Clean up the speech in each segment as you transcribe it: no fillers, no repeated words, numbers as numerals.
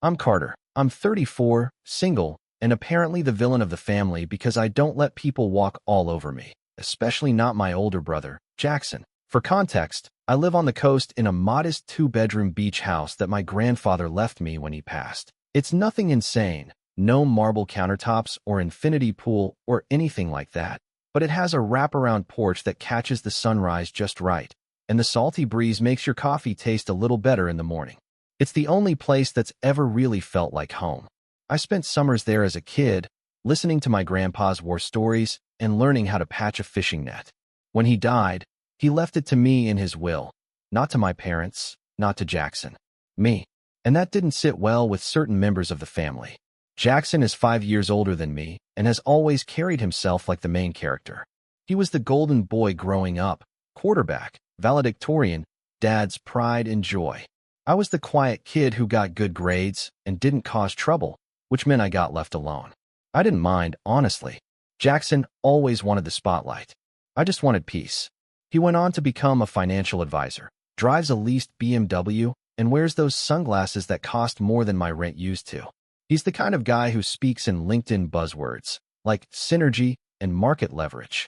I'm Carter. I'm 34, single, and apparently the villain of the family because I don't let people walk all over me, especially not my older brother, Jackson. For context, I live on the coast in a modest two-bedroom beach house that my grandfather left me when he passed. It's nothing insane, no marble countertops or infinity pool or anything like that, but it has a wraparound porch that catches the sunrise just right, and the salty breeze makes your coffee taste a little better in the morning. It's the only place that's ever really felt like home. I spent summers there as a kid, listening to my grandpa's war stories and learning how to patch a fishing net. When he died, he left it to me in his will, not to my parents, not to Jackson, me. And that didn't sit well with certain members of the family. Jackson is 5 years older than me and has always carried himself like the main character. He was the golden boy growing up, quarterback, valedictorian, dad's pride and joy. I was the quiet kid who got good grades and didn't cause trouble, which meant I got left alone. I didn't mind, honestly. Jackson always wanted the spotlight. I just wanted peace. He went on to become a financial advisor, drives a leased BMW, and wears those sunglasses that cost more than my rent used to. He's the kind of guy who speaks in LinkedIn buzzwords, like synergy and market leverage.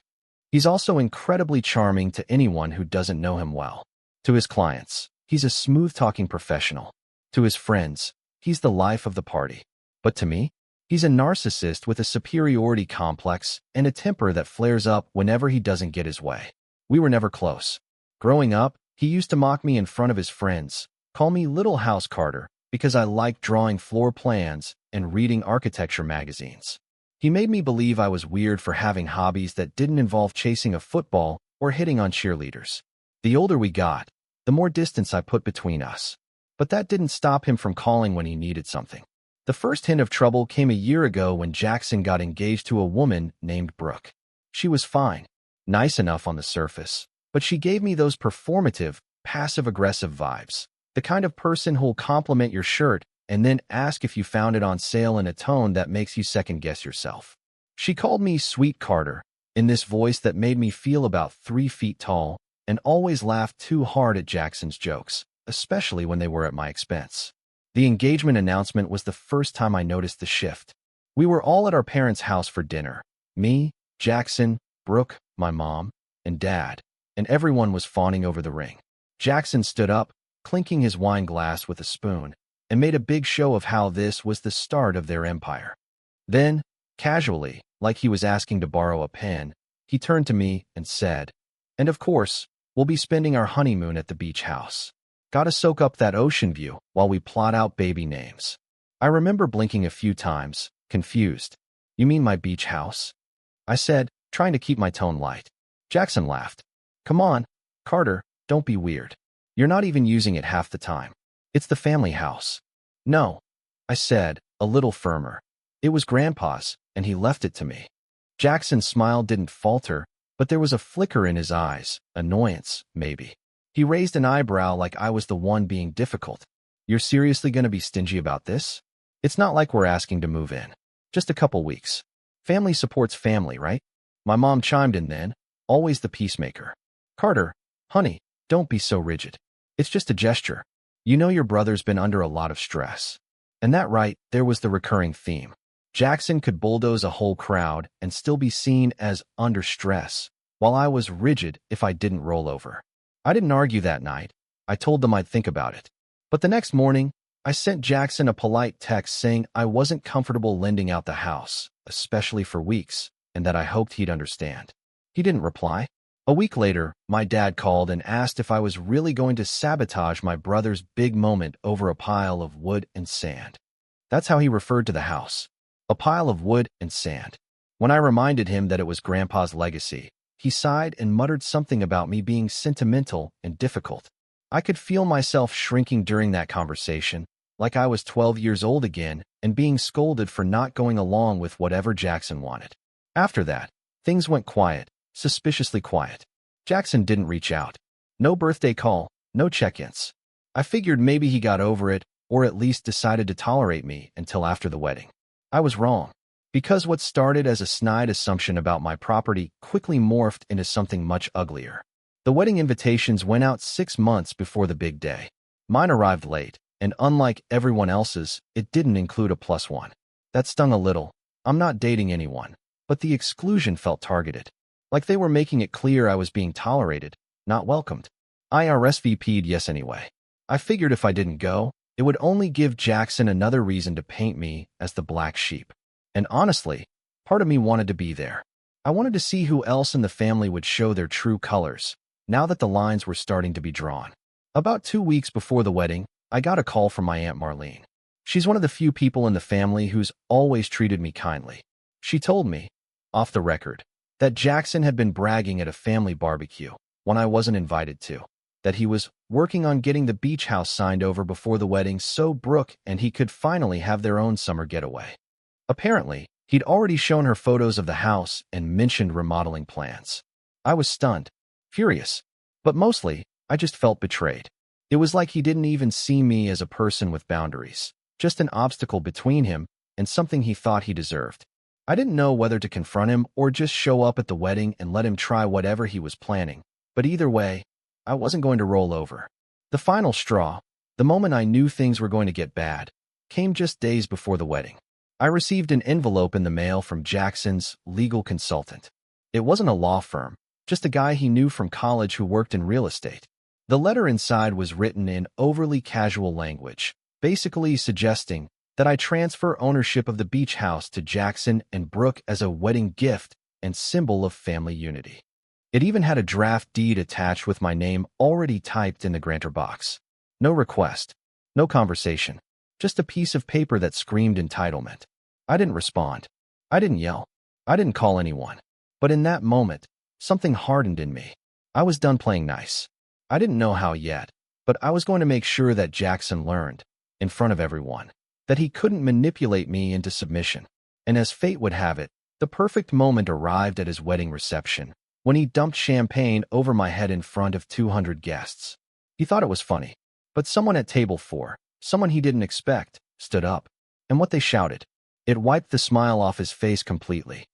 He's also incredibly charming to anyone who doesn't know him well. To his clients, he's a smooth-talking professional. To his friends, he's the life of the party. But to me, he's a narcissist with a superiority complex and a temper that flares up whenever he doesn't get his way. We were never close. Growing up, he used to mock me in front of his friends, call me Little House Carter, because I liked drawing floor plans and reading architecture magazines. He made me believe I was weird for having hobbies that didn't involve chasing a football or hitting on cheerleaders. The older we got, the more distance I put between us. But that didn't stop him from calling when he needed something. The first hint of trouble came a year ago when Jackson got engaged to a woman named Brooke. She was fine, nice enough on the surface, but she gave me those performative, passive-aggressive vibes. The kind of person who'll compliment your shirt and then ask if you found it on sale in a tone that makes you second-guess yourself. She called me Sweet Carter, in this voice that made me feel about 3 feet tall, and always laughed too hard at Jackson's jokes, especially when they were at my expense. The engagement announcement was the first time I noticed the shift. We were all at our parents' house for dinner. Me, Jackson, Brooke, my mom, and Dad, and everyone was fawning over the ring. Jackson stood up, clinking his wine glass with a spoon, and made a big show of how this was the start of their empire. Then, casually, like he was asking to borrow a pen, he turned to me and said, "And of course, we'll be spending our honeymoon at the beach house. Gotta soak up that ocean view while we plot out baby names." I remember blinking a few times, confused. "You mean my beach house?" I said, trying to keep my tone light. Jackson laughed. "Come on, Carter, don't be weird. You're not even using it half the time. It's the family house." "No," I said, a little firmer. "It was Grandpa's, and he left it to me." Jackson's smile didn't falter, but there was a flicker in his eyes, annoyance, maybe. He raised an eyebrow like I was the one being difficult. "You're seriously going to be stingy about this? It's not like we're asking to move in. Just a couple weeks. Family supports family, right?" My mom chimed in then, always the peacemaker. "Carter, honey, don't be so rigid. It's just a gesture. You know your brother's been under a lot of stress." And that right, there was the recurring theme. Jackson could bulldoze a whole crowd and still be seen as under stress, while I was rigid if I didn't roll over. I didn't argue that night. I told them I'd think about it. But the next morning, I sent Jackson a polite text saying I wasn't comfortable lending out the house, especially for weeks, and that I hoped he'd understand. He didn't reply. A week later, my dad called and asked if I was really going to sabotage my brother's big moment over a pile of wood and sand. That's how he referred to the house. A pile of wood and sand. When I reminded him that it was Grandpa's legacy, he sighed and muttered something about me being sentimental and difficult. I could feel myself shrinking during that conversation, like I was 12 years old again and being scolded for not going along with whatever Jackson wanted. After that, things went quiet, suspiciously quiet. Jackson didn't reach out. No birthday call, no check-ins. I figured maybe he got over it, or at least decided to tolerate me until after the wedding. I was wrong, because what started as a snide assumption about my property quickly morphed into something much uglier. The wedding invitations went out 6 months before the big day. Mine arrived late, and unlike everyone else's, it didn't include a +1. That stung a little. I'm not dating anyone, but the exclusion felt targeted. Like they were making it clear I was being tolerated, not welcomed. I RSVP'd yes anyway. I figured if I didn't go, it would only give Jackson another reason to paint me as the black sheep. And honestly, part of me wanted to be there. I wanted to see who else in the family would show their true colors, now that the lines were starting to be drawn. About 2 weeks before the wedding, I got a call from my Aunt Marlene. She's one of the few people in the family who's always treated me kindly. She told me, off the record, that Jackson had been bragging at a family barbecue, when I wasn't invited to, that he was working on getting the beach house signed over before the wedding so Brooke and he could finally have their own summer getaway. Apparently, he'd already shown her photos of the house and mentioned remodeling plans. I was stunned, furious, but mostly, I just felt betrayed. It was like he didn't even see me as a person with boundaries, just an obstacle between him and something he thought he deserved. I didn't know whether to confront him or just show up at the wedding and let him try whatever he was planning, but either way, I wasn't going to roll over. The final straw, the moment I knew things were going to get bad, came just days before the wedding. I received an envelope in the mail from Jackson's legal consultant. It wasn't a law firm, just a guy he knew from college who worked in real estate. The letter inside was written in overly casual language, basically suggesting that I transfer ownership of the beach house to Jackson and Brooke as a wedding gift and symbol of family unity. It even had a draft deed attached with my name already typed in the grantor box. No request, no conversation, just a piece of paper that screamed entitlement. I didn't respond. I didn't yell. I didn't call anyone. But in that moment, something hardened in me. I was done playing nice. I didn't know how yet, but I was going to make sure that Jackson learned, in front of everyone, that he couldn't manipulate me into submission. And as fate would have it, the perfect moment arrived at his wedding reception, when he dumped champagne over my head in front of 200 guests. He thought it was funny, but someone at table 4, someone he didn't expect, stood up. And what they shouted, it wiped the smile off his face completely.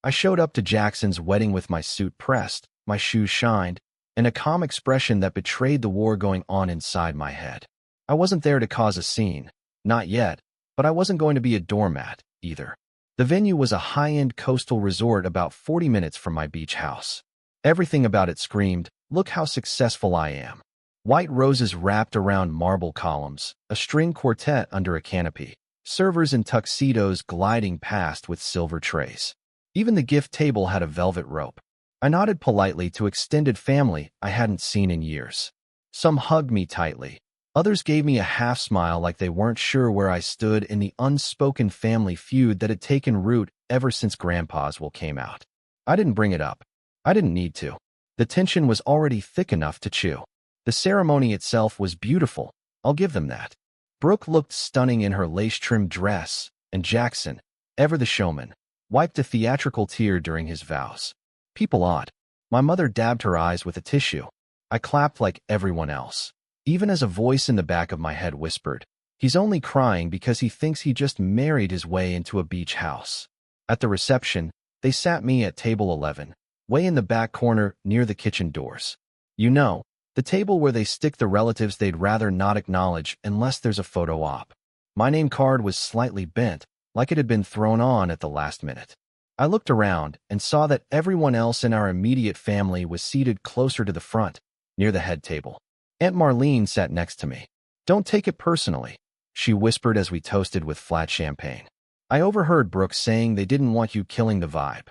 I showed up to Jackson's wedding with my suit pressed, my shoes shined, and a calm expression that betrayed the war going on inside my head. I wasn't there to cause a scene, not yet, but I wasn't going to be a doormat, either. The venue was a high-end coastal resort about 40 minutes from my beach house. Everything about it screamed, look how successful I am. White roses wrapped around marble columns, a string quartet under a canopy, servers in tuxedos gliding past with silver trays. Even the gift table had a velvet rope. I nodded politely to extended family I hadn't seen in years. Some hugged me tightly. Others gave me a half smile like they weren't sure where I stood in the unspoken family feud that had taken root ever since Grandpa's will came out. I didn't bring it up. I didn't need to. The tension was already thick enough to chew. The ceremony itself was beautiful, I'll give them that. Brooke looked stunning in her lace-trimmed dress, and Jackson, ever the showman, wiped a theatrical tear during his vows. People awed. My mother dabbed her eyes with a tissue. I clapped like everyone else, even as a voice in the back of my head whispered, he's only crying because he thinks he just married his way into a beach house. At the reception, they sat me at table 11, way in the back corner near the kitchen doors. You know, the table where they stick the relatives they'd rather not acknowledge unless there's a photo op. My name card was slightly bent, like it had been thrown on at the last minute. I looked around and saw that everyone else in our immediate family was seated closer to the front, near the head table. Aunt Marlene sat next to me. Don't take it personally, she whispered as we toasted with flat champagne. I overheard Brooke saying they didn't want you killing the vibe.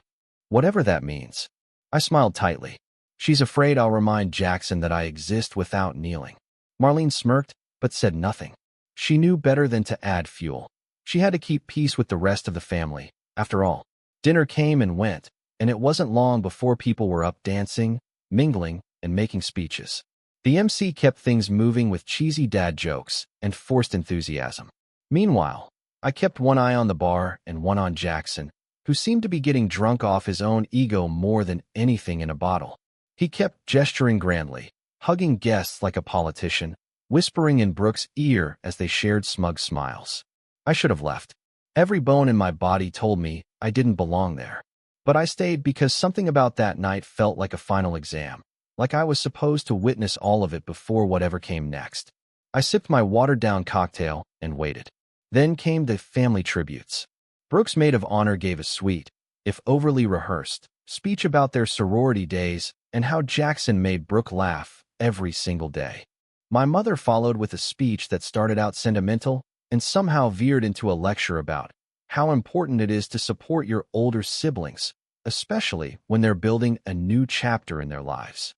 Whatever that means. I smiled tightly. She's afraid I'll remind Jackson that I exist without kneeling. Marlene smirked, but said nothing. She knew better than to add fuel. She had to keep peace with the rest of the family, after all. Dinner came and went, and it wasn't long before people were up dancing, mingling, and making speeches. The MC kept things moving with cheesy dad jokes and forced enthusiasm. Meanwhile, I kept one eye on the bar and one on Jackson, who seemed to be getting drunk off his own ego more than anything in a bottle. He kept gesturing grandly, hugging guests like a politician, whispering in Brooke's ear as they shared smug smiles. I should have left. Every bone in my body told me I didn't belong there. But I stayed because something about that night felt like a final exam, like I was supposed to witness all of it before whatever came next. I sipped my watered-down cocktail and waited. Then came the family tributes. Brooke's maid of honor gave a sweet, if overly rehearsed, speech about their sorority days and how Jackson made Brooke laugh every single day. My mother followed with a speech that started out sentimental and somehow veered into a lecture about how important it is to support your older siblings, especially when they're building a new chapter in their lives.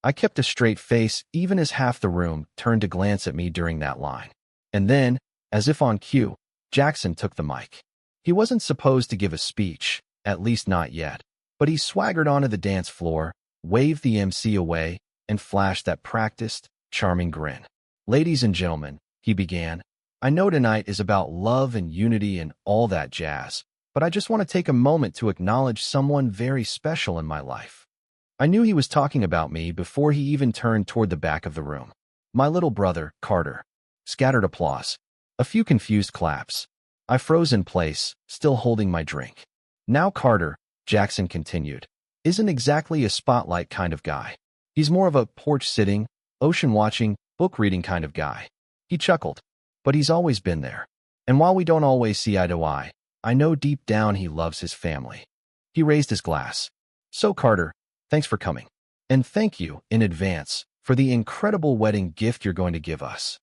I kept a straight face even as half the room turned to glance at me during that line. And then, as if on cue, Jackson took the mic. He wasn't supposed to give a speech, at least not yet, but he swaggered onto the dance floor, waved the MC away, and flashed that practiced, charming grin. "Ladies and gentlemen," he began, "I know tonight is about love and unity and all that jazz, but I just want to take a moment to acknowledge someone very special in my life." I knew he was talking about me before he even turned toward the back of the room. My little brother, Carter. Scattered applause. A few confused claps. I froze in place, still holding my drink. "Now Carter," Jackson continued, "isn't exactly a spotlight kind of guy. He's more of a porch-sitting, ocean-watching, book-reading kind of guy." He chuckled. "But he's always been there. And while we don't always see eye to eye, I know deep down he loves his family." He raised his glass. "So Carter, thanks for coming. And thank you, in advance, for the incredible wedding gift you're going to give us."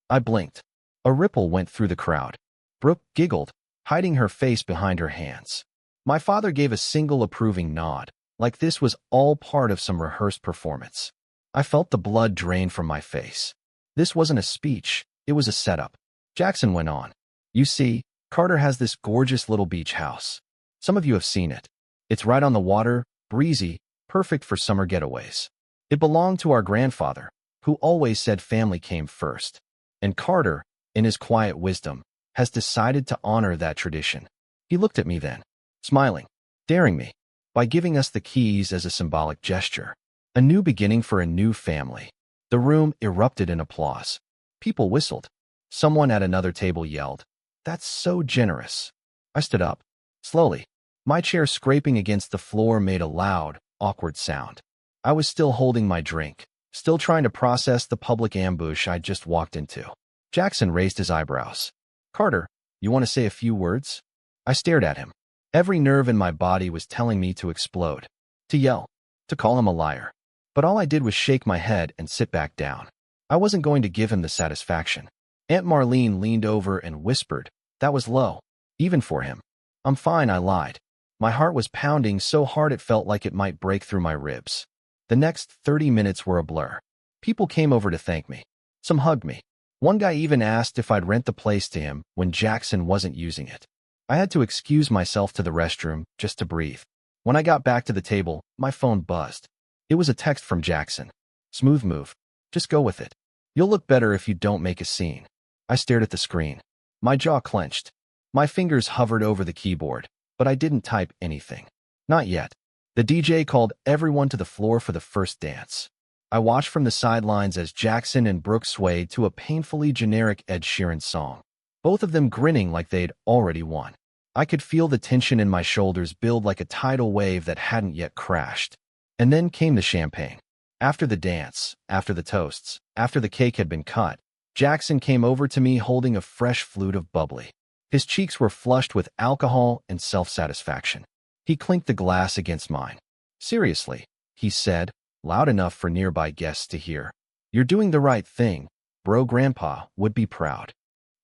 I blinked. A ripple went through the crowd. Brooke giggled, hiding her face behind her hands. My father gave a single approving nod, like this was all part of some rehearsed performance. I felt the blood drain from my face. This wasn't a speech, it was a setup. Jackson went on. "You see, Carter has this gorgeous little beach house. Some of you have seen it. It's right on the water, breezy, perfect for summer getaways. It belonged to our grandfather, who always said family came first. And Carter, in his quiet wisdom, has decided to honor that tradition." He looked at me then, smiling, daring me, by giving us the keys as a symbolic gesture. A new beginning for a new family. The room erupted in applause. People whistled. Someone at another table yelled, "That's so generous." I stood up. Slowly. My chair scraping against the floor made a loud, awkward sound. I was still holding my drink, still trying to process the public ambush I'd just walked into. Jackson raised his eyebrows. "Carter, you want to say a few words?" I stared at him. Every nerve in my body was telling me to explode, to yell, to call him a liar. But all I did was shake my head and sit back down. I wasn't going to give him the satisfaction. Aunt Marlene leaned over and whispered. That was low, even for him. "I'm fine," I lied. My heart was pounding so hard it felt like it might break through my ribs. The next 30 minutes were a blur. People came over to thank me. Some hugged me. One guy even asked if I'd rent the place to him when Jackson wasn't using it. I had to excuse myself to the restroom just to breathe. When I got back to the table, my phone buzzed. It was a text from Jackson. "Smooth move. Just go with it. You'll look better if you don't make a scene." I stared at the screen. My jaw clenched. My fingers hovered over the keyboard, but I didn't type anything. Not yet. The DJ called everyone to the floor for the first dance. I watched from the sidelines as Jackson and Brooke swayed to a painfully generic Ed Sheeran song, both of them grinning like they'd already won. I could feel the tension in my shoulders build like a tidal wave that hadn't yet crashed. And then came the champagne. After the dance, after the toasts, after the cake had been cut, Jackson came over to me holding a fresh flute of bubbly. His cheeks were flushed with alcohol and self-satisfaction. He clinked the glass against mine. "Seriously," he said, loud enough for nearby guests to hear. "You're doing the right thing. Bro Grandpa would be proud."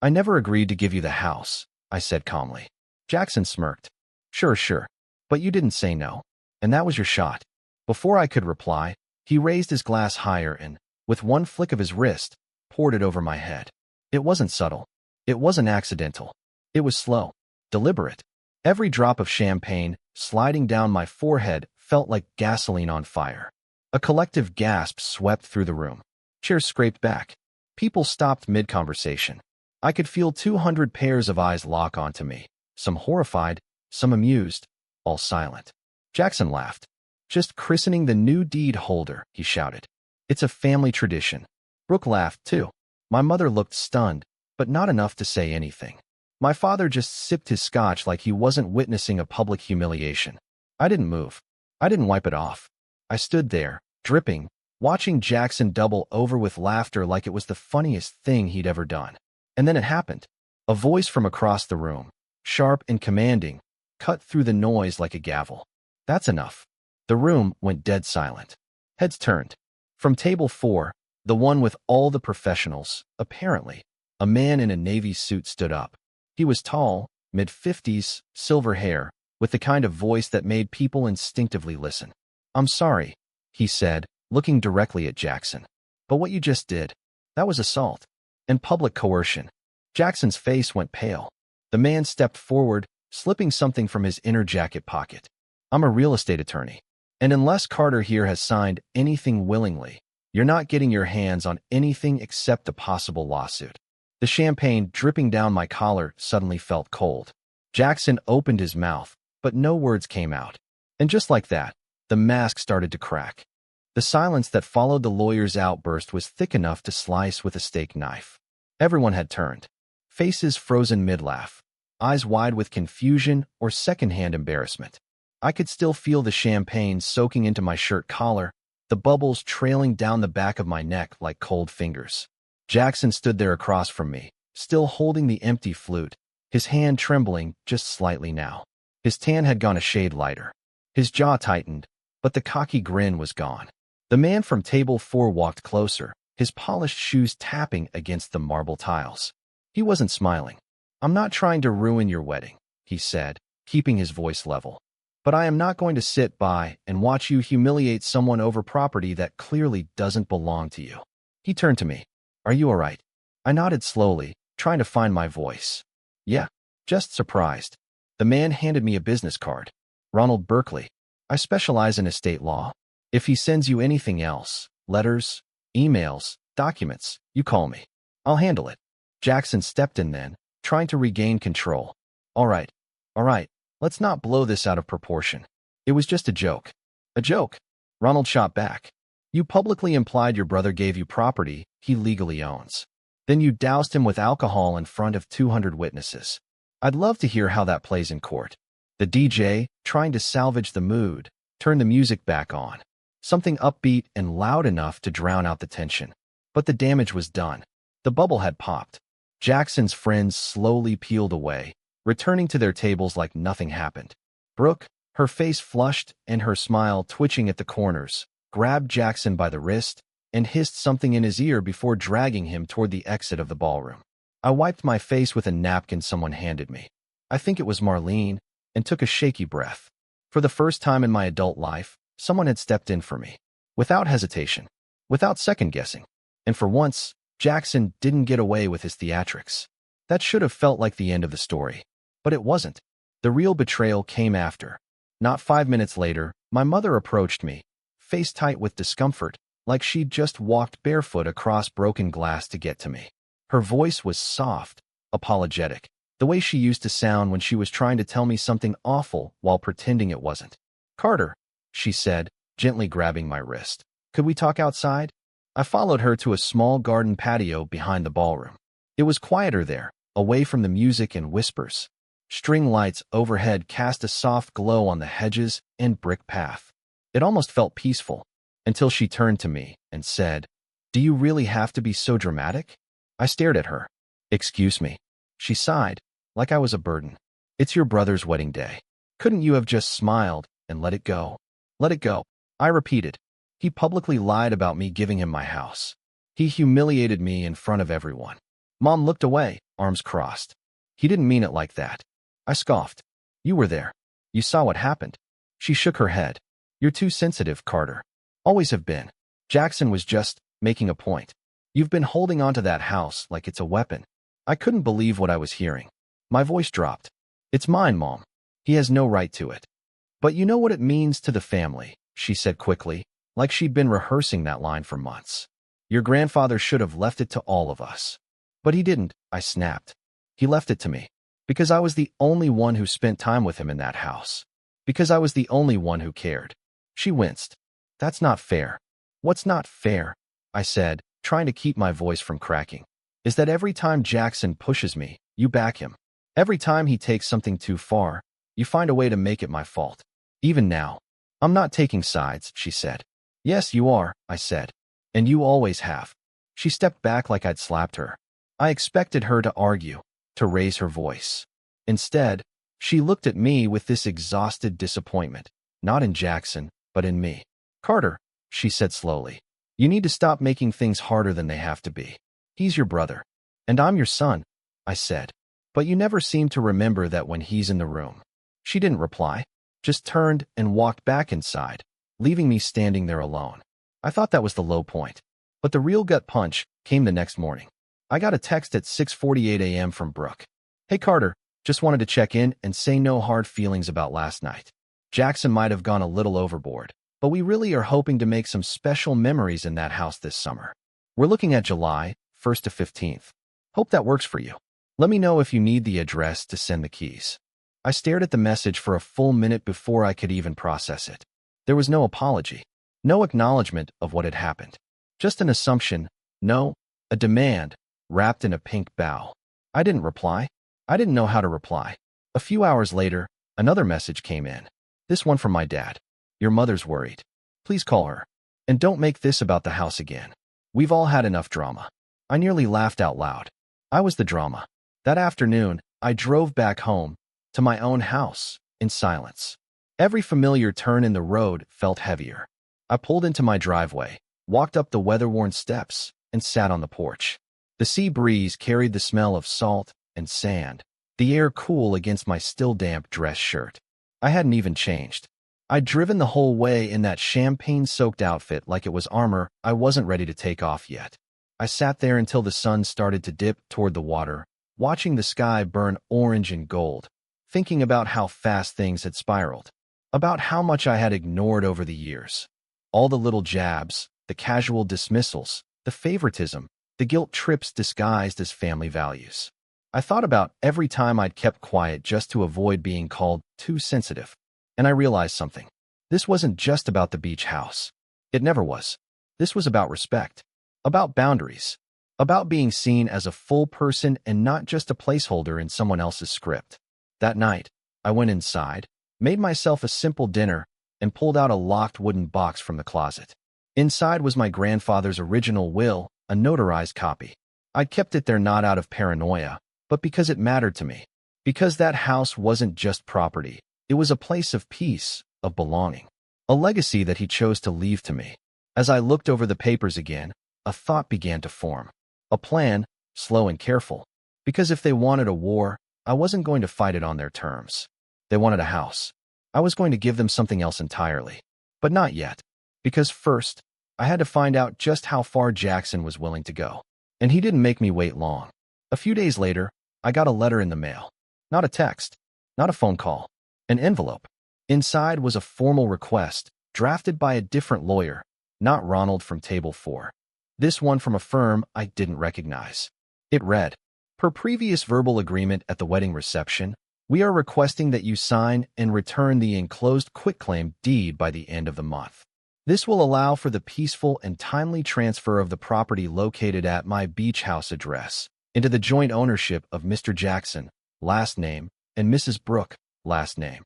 "I never agreed to give you the house," I said calmly. Jackson smirked. Sure. But you didn't say no. And that was your shot." Before I could reply, he raised his glass higher and, with one flick of his wrist, poured it over my head. It wasn't subtle. It wasn't accidental. It was slow, deliberate. Every drop of champagne sliding down my forehead felt like gasoline on fire. A collective gasp swept through the room. Chairs scraped back. People stopped mid-conversation. I could feel 200 pairs of eyes lock onto me, some horrified, some amused, all silent. Jackson laughed. "Just christening the new deed holder," he shouted. "It's a family tradition." Brooke laughed, too. My mother looked stunned, but not enough to say anything. My father just sipped his scotch like he wasn't witnessing a public humiliation. I didn't move. I didn't wipe it off. I stood there, dripping, watching Jackson double over with laughter like it was the funniest thing he'd ever done. And then it happened. A voice from across the room, sharp and commanding, cut through the noise like a gavel. That's enough. The room went dead silent. Heads turned. From table 4, the one with all the professionals, apparently, a man in a navy suit stood up. He was tall, mid-50s, silver hair, with the kind of voice that made people instinctively listen. "I'm sorry," he said, looking directly at Jackson. "But what you just did, that was assault and public coercion." Jackson's face went pale. The man stepped forward, slipping something from his inner jacket pocket. "I'm a real estate attorney, and unless Carter here has signed anything willingly, you're not getting your hands on anything except a possible lawsuit." The champagne dripping down my collar suddenly felt cold. Jackson opened his mouth, but no words came out. And just like that, the mask started to crack. The silence that followed the lawyer's outburst was thick enough to slice with a steak knife. Everyone had turned, faces frozen mid-laugh, eyes wide with confusion or secondhand embarrassment. I could still feel the champagne soaking into my shirt collar, the bubbles trailing down the back of my neck like cold fingers. Jackson stood there across from me, still holding the empty flute, his hand trembling just slightly now. His tan had gone a shade lighter. His jaw tightened, but the cocky grin was gone. The man from table 4 walked closer, his polished shoes tapping against the marble tiles. He wasn't smiling. "I'm not trying to ruin your wedding," he said, keeping his voice level. "But I am not going to sit by and watch you humiliate someone over property that clearly doesn't belong to you." He turned to me. "Are you all right?" I nodded slowly, trying to find my voice. "Yeah, just surprised." The man handed me a business card. "Ronald Berkeley. I specialize in estate law. If he sends you anything else, letters, emails, documents, you call me. I'll handle it." Jackson stepped in then, trying to regain control. All right, let's not blow this out of proportion. It was just a joke." "A joke?" Ronald shot back. "You publicly implied your brother gave you property he legally owns. Then you doused him with alcohol in front of 200 witnesses. I'd love to hear how that plays in court." The DJ, trying to salvage the mood, turned the music back on. Something upbeat and loud enough to drown out the tension. But the damage was done. The bubble had popped. Jackson's friends slowly peeled away, returning to their tables like nothing happened. Brooke, her face flushed and her smile twitching at the corners, grabbed Jackson by the wrist and hissed something in his ear before dragging him toward the exit of the ballroom. I wiped my face with a napkin someone handed me. I think it was Marlene, and took a shaky breath. For the first time in my adult life, someone had stepped in for me. Without hesitation. Without second-guessing. And for once, Jackson didn't get away with his theatrics. That should have felt like the end of the story. But it wasn't. The real betrayal came after. Not 5 minutes later, my mother approached me, face tight with discomfort, like she'd just walked barefoot across broken glass to get to me. Her voice was soft, apologetic, the way she used to sound when she was trying to tell me something awful while pretending it wasn't. "Carter," she said, gently grabbing my wrist. "Could we talk outside?" I followed her to a small garden patio behind the ballroom. It was quieter there, away from the music and whispers. String lights overhead cast a soft glow on the hedges and brick path. It almost felt peaceful, until she turned to me and said, "Do you really have to be so dramatic?" I stared at her. "Excuse me." She sighed, like I was a burden. "It's your brother's wedding day. Couldn't you have just smiled and let it go?" "Let it go," I repeated. "He publicly lied about me giving him my house. He humiliated me in front of everyone." Mom looked away, arms crossed. "He didn't mean it like that." I scoffed. "You were there. You saw what happened." She shook her head. "You're too sensitive, Carter. Always have been. Jackson was just making a point. You've been holding onto that house like it's a weapon." I couldn't believe what I was hearing. My voice dropped. "It's mine, Mom. He has no right to it." "But you know what it means to the family," she said quickly, like she'd been rehearsing that line for months. "Your grandfather should have left it to all of us." "But he didn't," I snapped. "He left it to me. Because I was the only one who spent time with him in that house. Because I was the only one who cared." She winced. "That's not fair." "What's not fair?" I said, trying to keep my voice from cracking. "Is that every time Jackson pushes me, you back him. Every time he takes something too far, you find a way to make it my fault. Even now." "I'm not taking sides," she said. Yes, you are, I said. And you always have. She stepped back like I'd slapped her. I expected her to argue, to raise her voice. Instead, she looked at me with this exhausted disappointment, not in Jackson, but in me. Carter, she said slowly, you need to stop making things harder than they have to be. He's your brother. And I'm your son, I said. But you never seem to remember that when he's in the room. She didn't reply, just turned and walked back inside, leaving me standing there alone. I thought that was the low point. But the real gut punch came the next morning. I got a text at 6:48 a.m. from Brooke. Hey Carter, just wanted to check in and say no hard feelings about last night. Jackson might have gone a little overboard, but we really are hoping to make some special memories in that house this summer. We're looking at July 1st to 15th. Hope that works for you. Let me know if you need the address to send the keys. I stared at the message for a full minute before I could even process it. There was no apology, no acknowledgement of what had happened. Just an assumption, no, a demand, wrapped in a pink bow. I didn't reply. I didn't know how to reply. A few hours later, another message came in. This one from my dad. Your mother's worried. Please call her. And don't make this about the house again. We've all had enough drama. I nearly laughed out loud. I was the drama. That afternoon, I drove back home, to my own house, in silence. Every familiar turn in the road felt heavier. I pulled into my driveway, walked up the weather-worn steps, and sat on the porch. The sea breeze carried the smell of salt and sand, the air cool against my still damp dress shirt. I hadn't even changed. I'd driven the whole way in that champagne-soaked outfit like it was armor I wasn't ready to take off yet. I sat there until the sun started to dip toward the water, watching the sky burn orange and gold, thinking about how fast things had spiraled, about how much I had ignored over the years. All the little jabs, the casual dismissals, the favoritism, the guilt trips disguised as family values. I thought about every time I'd kept quiet just to avoid being called too sensitive. And I realized something. This wasn't just about the beach house. It never was. This was about respect, about boundaries, about being seen as a full person and not just a placeholder in someone else's script. That night, I went inside, made myself a simple dinner, and pulled out a locked wooden box from the closet. Inside was my grandfather's original will, a notarized copy. I'd kept it there not out of paranoia, but because it mattered to me. Because that house wasn't just property. It was a place of peace, of belonging, a legacy that he chose to leave to me. As I looked over the papers again, a thought began to form. A plan, slow and careful. Because if they wanted a war, I wasn't going to fight it on their terms. They wanted a house. I was going to give them something else entirely. But not yet. Because first, I had to find out just how far Jackson was willing to go. And he didn't make me wait long. A few days later, I got a letter in the mail. Not a text. Not a phone call. An envelope. Inside was a formal request, drafted by a different lawyer, not Ronald from Table 4. This one from a firm I didn't recognize. It read, per previous verbal agreement at the wedding reception, we are requesting that you sign and return the enclosed quitclaim deed by the end of the month. This will allow for the peaceful and timely transfer of the property located at my beach house address into the joint ownership of Mr. Jackson, last name, and Mrs. Brooke, last name.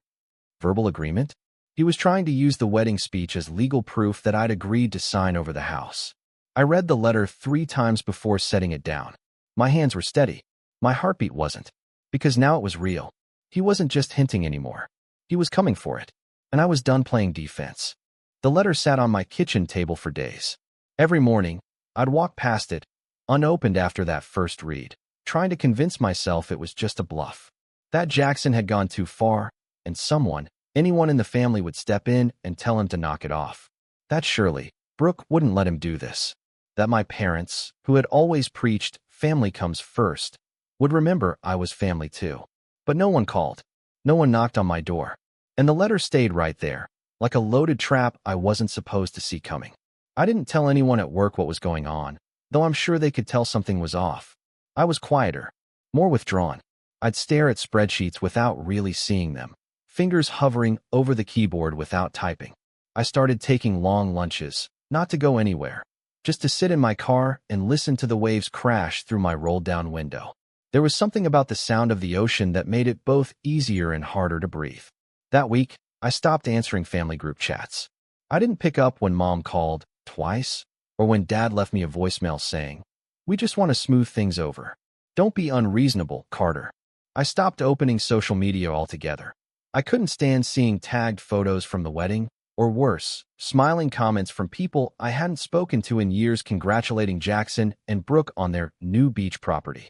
Verbal agreement? He was trying to use the wedding speech as legal proof that I'd agreed to sign over the house. I read the letter 3 times before setting it down. My hands were steady. My heartbeat wasn't. Because now it was real. He wasn't just hinting anymore. He was coming for it. And I was done playing defense. The letter sat on my kitchen table for days. Every morning, I'd walk past it, unopened after that first read, trying to convince myself it was just a bluff. That Jackson had gone too far, and someone, anyone in the family would step in and tell him to knock it off. That surely, Brooke wouldn't let him do this. That my parents, who had always preached, family comes first, would remember I was family too. But no one called. No one knocked on my door. And the letter stayed right there, like a loaded trap I wasn't supposed to see coming. I didn't tell anyone at work what was going on, though I'm sure they could tell something was off. I was quieter, more withdrawn. I'd stare at spreadsheets without really seeing them, fingers hovering over the keyboard without typing. I started taking long lunches, not to go anywhere, just to sit in my car and listen to the waves crash through my rolled-down window. There was something about the sound of the ocean that made it both easier and harder to breathe. That week, I stopped answering family group chats. I didn't pick up when Mom called twice, or when Dad left me a voicemail saying, "We just want to smooth things over. Don't be unreasonable, Carter." I stopped opening social media altogether. I couldn't stand seeing tagged photos from the wedding, or worse, smiling comments from people I hadn't spoken to in years congratulating Jackson and Brooke on their new beach property.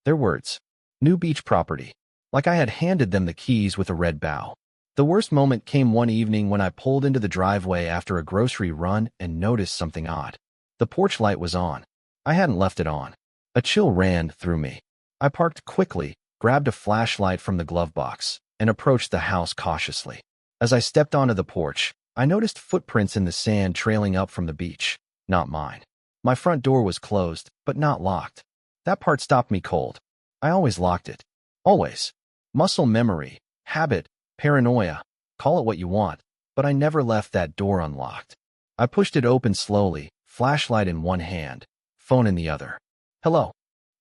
Their words, new beach property, like I had handed them the keys with a red bow. The worst moment came one evening when I pulled into the driveway after a grocery run and noticed something odd. The porch light was on. I hadn't left it on. A chill ran through me. I parked quickly, grabbed a flashlight from the glove box, and approached the house cautiously. As I stepped onto the porch, I noticed footprints in the sand trailing up from the beach. Not mine. My front door was closed, but not locked. That part stopped me cold. I always locked it. Always. Muscle memory, habit, paranoia, call it what you want, but I never left that door unlocked. I pushed it open slowly, flashlight in one hand, phone in the other. "Hello,"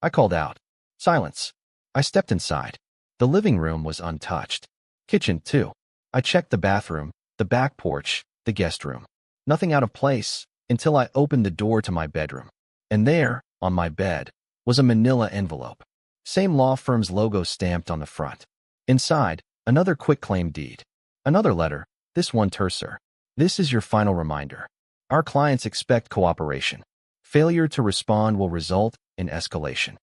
I called out. Silence. I stepped inside. The living room was untouched. Kitchen, too. I checked the bathroom, the back porch, the guest room. Nothing out of place until I opened the door to my bedroom. And there, on my bed, was a manila envelope. Same law firm's logo stamped on the front. Inside, another quitclaim deed. Another letter, this one terser. "This is your final reminder. Our clients expect cooperation. Failure to respond will result in escalation."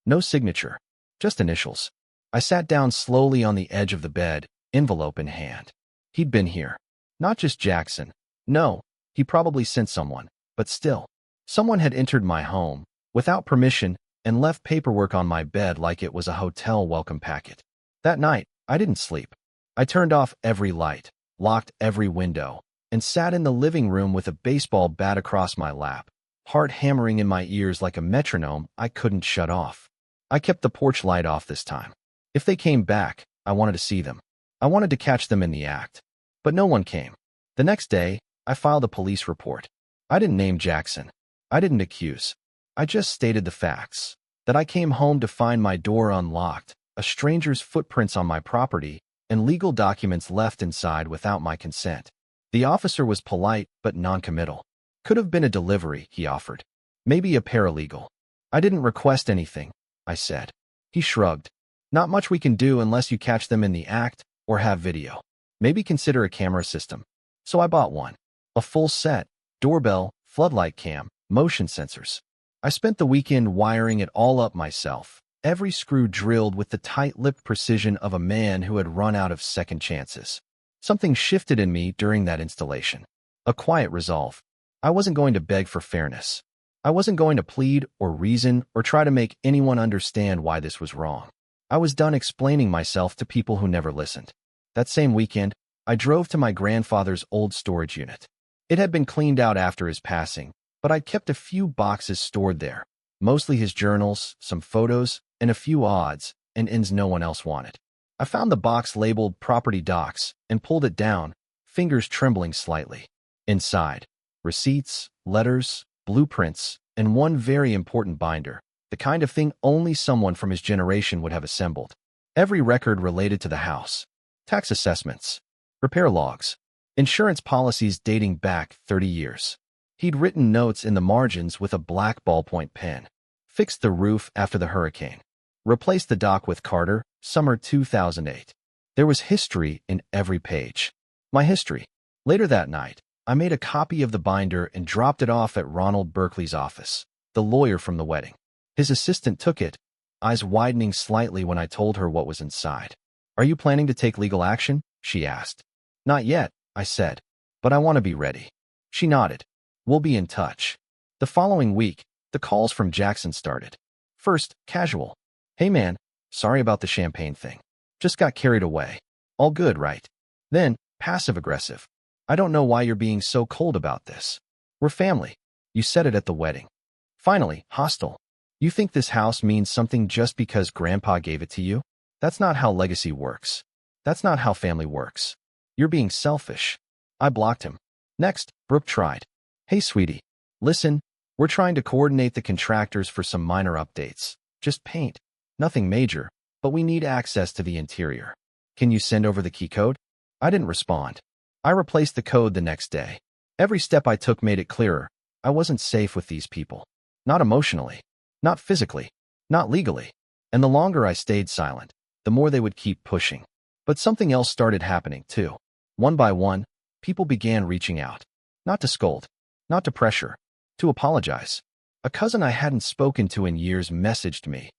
No signature, just initials. I sat down slowly on the edge of the bed, envelope in hand. He'd been here. Not just Jackson. No, he probably sent someone, but still. Someone had entered my home, without permission, and left paperwork on my bed like it was a hotel welcome packet. That night, I didn't sleep. I turned off every light, locked every window, and sat in the living room with a baseball bat across my lap, heart hammering in my ears like a metronome I couldn't shut off. I kept the porch light off this time. If they came back, I wanted to see them. I wanted to catch them in the act. But no one came. The next day, I filed a police report. I didn't name Jackson. I didn't accuse. I just stated the facts. That I came home to find my door unlocked, a stranger's footprints on my property, and legal documents left inside without my consent. The officer was polite but non-committal. Could have been a delivery, he offered. Maybe a paralegal. I didn't request anything, I said. He shrugged. Not much we can do unless you catch them in the act or have video. Maybe consider a camera system. So I bought one. A full set, doorbell, floodlight cam, motion sensors. I spent the weekend wiring it all up myself, every screw drilled with the tight-lipped precision of a man who had run out of second chances. Something shifted in me during that installation. A quiet resolve. I wasn't going to beg for fairness. I wasn't going to plead or reason or try to make anyone understand why this was wrong. I was done explaining myself to people who never listened. That same weekend, I drove to my grandfather's old storage unit. It had been cleaned out after his passing, but I'd kept a few boxes stored there, mostly his journals, some photos, and a few odds and ends no one else wanted. I found the box labeled Property Docs and pulled it down, fingers trembling slightly. Inside, receipts, letters, blueprints, and one very important binder, the kind of thing only someone from his generation would have assembled. Every record related to the house. Tax assessments, repair logs, insurance policies dating back 30 years. He'd written notes in the margins with a black ballpoint pen. Fixed the roof after the hurricane. Replaced the dock with Carter, summer 2008. There was history in every page. My history. Later that night, I made a copy of the binder and dropped it off at Ronald Berkeley's office, the lawyer from the wedding. His assistant took it, eyes widening slightly when I told her what was inside. "Are you planning to take legal action?" she asked. "Not yet," I said, "but I want to be ready." She nodded. "We'll be in touch." The following week, the calls from Jackson started. First, casual. "Hey man, sorry about the champagne thing. Just got carried away. All good, right?" Then, passive-aggressive. "I don't know why you're being so cold about this. We're family. You said it at the wedding." Finally, hostile. "You think this house means something just because Grandpa gave it to you? That's not how legacy works. That's not how family works. You're being selfish." I blocked him. Next, Brooke tried. "Hey sweetie, listen, we're trying to coordinate the contractors for some minor updates. Just paint. Nothing major, but we need access to the interior. Can you send over the key code?" I didn't respond. I replaced the code the next day. Every step I took made it clearer. I wasn't safe with these people. Not emotionally, not physically, not legally. And the longer I stayed silent, the more they would keep pushing. But something else started happening, too. One by one, people began reaching out. Not to scold, not to pressure, to apologize. A cousin I hadn't spoken to in years messaged me.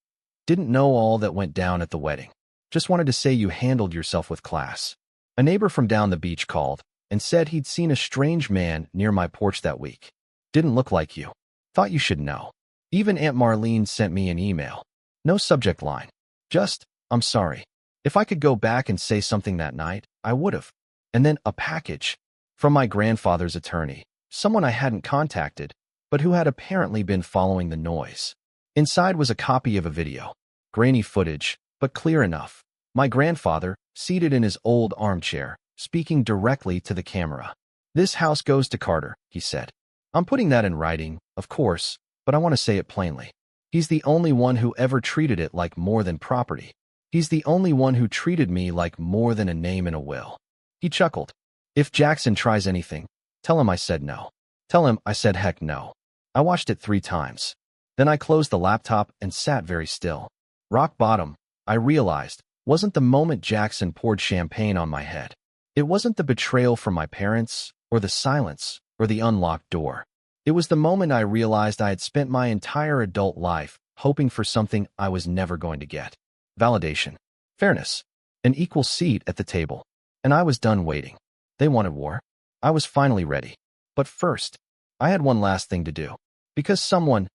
Didn't know all that went down at the wedding. Just wanted to say you handled yourself with class. A neighbor from down the beach called and said he'd seen a strange man near my porch that week. Didn't look like you. Thought you should know. Even Aunt Marlene sent me an email. No subject line. Just, I'm sorry. If I could go back and say something that night, I would've. And then a package from my grandfather's attorney, someone I hadn't contacted, but who had apparently been following the noise. Inside was a copy of a video. Grainy footage, but clear enough. My grandfather, seated in his old armchair, speaking directly to the camera. "This house goes to Carter," he said. "I'm putting that in writing, of course, but I want to say it plainly. He's the only one who ever treated it like more than property. He's the only one who treated me like more than a name in a will." He chuckled. "If Jackson tries anything, tell him I said no. Tell him I said heck no." I watched it 3 times. Then I closed the laptop and sat very still. Rock bottom, I realized, wasn't the moment Jackson poured champagne on my head. It wasn't the betrayal from my parents, or the silence, or the unlocked door. It was the moment I realized I had spent my entire adult life hoping for something I was never going to get. Validation, fairness, an equal seat at the table. And I was done waiting. They wanted war. I was finally ready. But first, I had one last thing to do. Because someone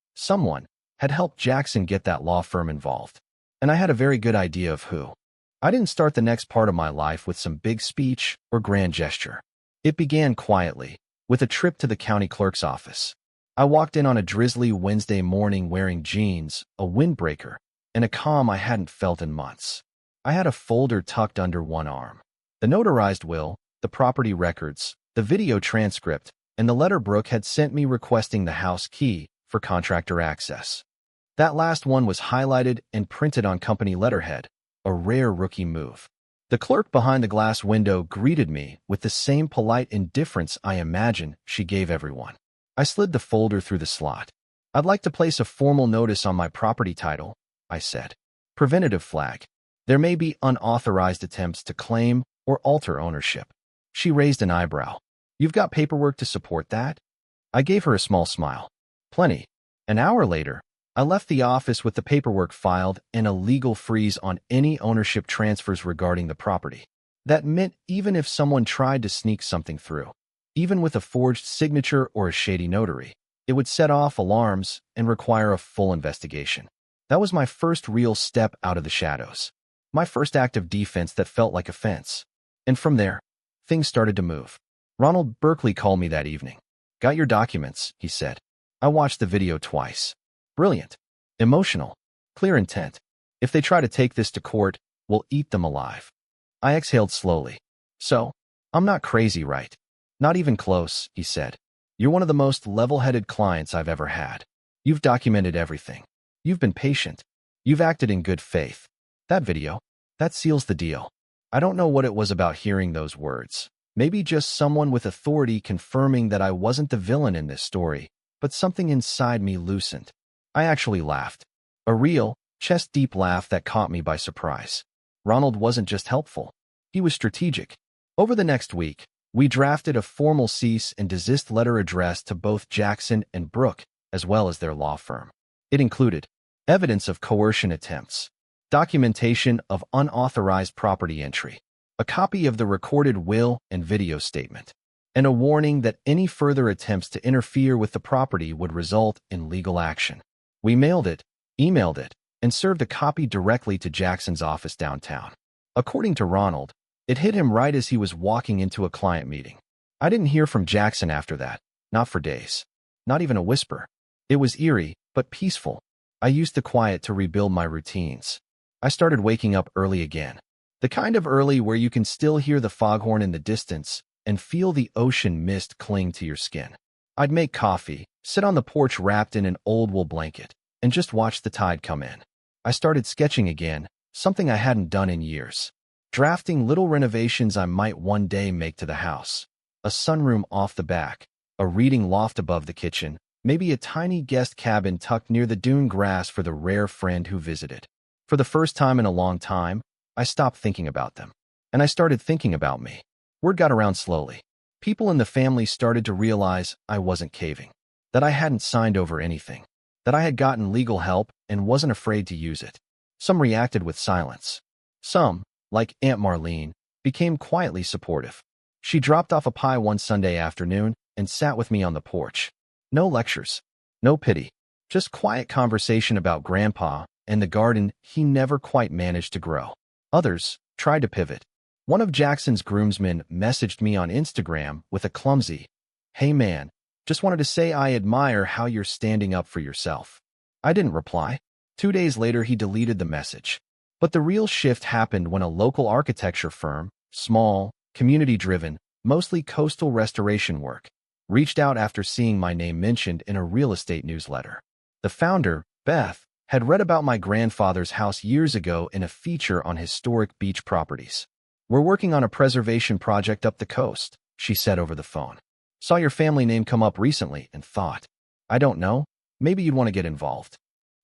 had helped Jackson get that law firm involved. And I had a very good idea of who. I didn't start the next part of my life with some big speech or grand gesture. It began quietly, with a trip to the county clerk's office. I walked in on a drizzly Wednesday morning wearing jeans, a windbreaker, and a calm I hadn't felt in months. I had a folder tucked under one arm. The notarized will, the property records, the video transcript, and the letter Brooke had sent me requesting the house key for contractor access. That last one was highlighted and printed on company letterhead, a rare rookie move. The clerk behind the glass window greeted me with the same polite indifference I imagine she gave everyone. I slid the folder through the slot. "I'd like to place a formal notice on my property title," I said. "Preventative flag. There may be unauthorized attempts to claim or alter ownership." She raised an eyebrow. "You've got paperwork to support that?" I gave her a small smile. "Plenty." An hour later, I left the office with the paperwork filed and a legal freeze on any ownership transfers regarding the property. That meant even if someone tried to sneak something through, even with a forged signature or a shady notary, it would set off alarms and require a full investigation. That was my first real step out of the shadows. My first act of defense that felt like offense. And from there, things started to move. Ronald Berkeley called me that evening. "Got your documents," he said. I watched the video twice. Brilliant. Emotional. Clear intent. "If they try to take this to court, we'll eat them alive." I exhaled slowly. "So, I'm not crazy, right?" "Not even close," he said. "You're one of the most level-headed clients I've ever had. You've documented everything. You've been patient. You've acted in good faith. That video, that seals the deal." I don't know what it was about hearing those words. Maybe just someone with authority confirming that I wasn't the villain in this story, but something inside me loosened. I actually laughed. A real, chest-deep laugh that caught me by surprise. Ronald wasn't just helpful. He was strategic. Over the next week, we drafted a formal cease and desist letter addressed to both Jackson and Brooke, as well as their law firm. It included evidence of coercion attempts, documentation of unauthorized property entry, a copy of the recorded will and video statement, and a warning that any further attempts to interfere with the property would result in legal action. We mailed it, emailed it, and served a copy directly to Jackson's office downtown. According to Ronald, it hit him right as he was walking into a client meeting. I didn't hear from Jackson after that, not for days. Not even a whisper. It was eerie, but peaceful. I used the quiet to rebuild my routines. I started waking up early again. The kind of early where you can still hear the foghorn in the distance and feel the ocean mist cling to your skin. I'd make coffee, sit on the porch wrapped in an old wool blanket, and just watch the tide come in. I started sketching again, something I hadn't done in years. Drafting little renovations I might one day make to the house. A sunroom off the back, a reading loft above the kitchen, maybe a tiny guest cabin tucked near the dune grass for the rare friend who visited. For the first time in a long time, I stopped thinking about them. And I started thinking about me. Word got around slowly. People in the family started to realize I wasn't caving, that I hadn't signed over anything, that I had gotten legal help and wasn't afraid to use it. Some reacted with silence. Some, like Aunt Marlene, became quietly supportive. She dropped off a pie one Sunday afternoon and sat with me on the porch. No lectures, no pity, just quiet conversation about Grandpa and the garden he never quite managed to grow. Others tried to pivot. One of Jackson's groomsmen messaged me on Instagram with a clumsy, "Hey man, just wanted to say I admire how you're standing up for yourself." I didn't reply. 2 days later, he deleted the message. But the real shift happened when a local architecture firm, small, community-driven, mostly coastal restoration work, reached out after seeing my name mentioned in a real estate newsletter. The founder, Beth, had read about my grandfather's house years ago in a feature on historic beach properties. "We're working on a preservation project up the coast," she said over the phone. "Saw your family name come up recently and thought, I don't know, maybe you'd want to get involved."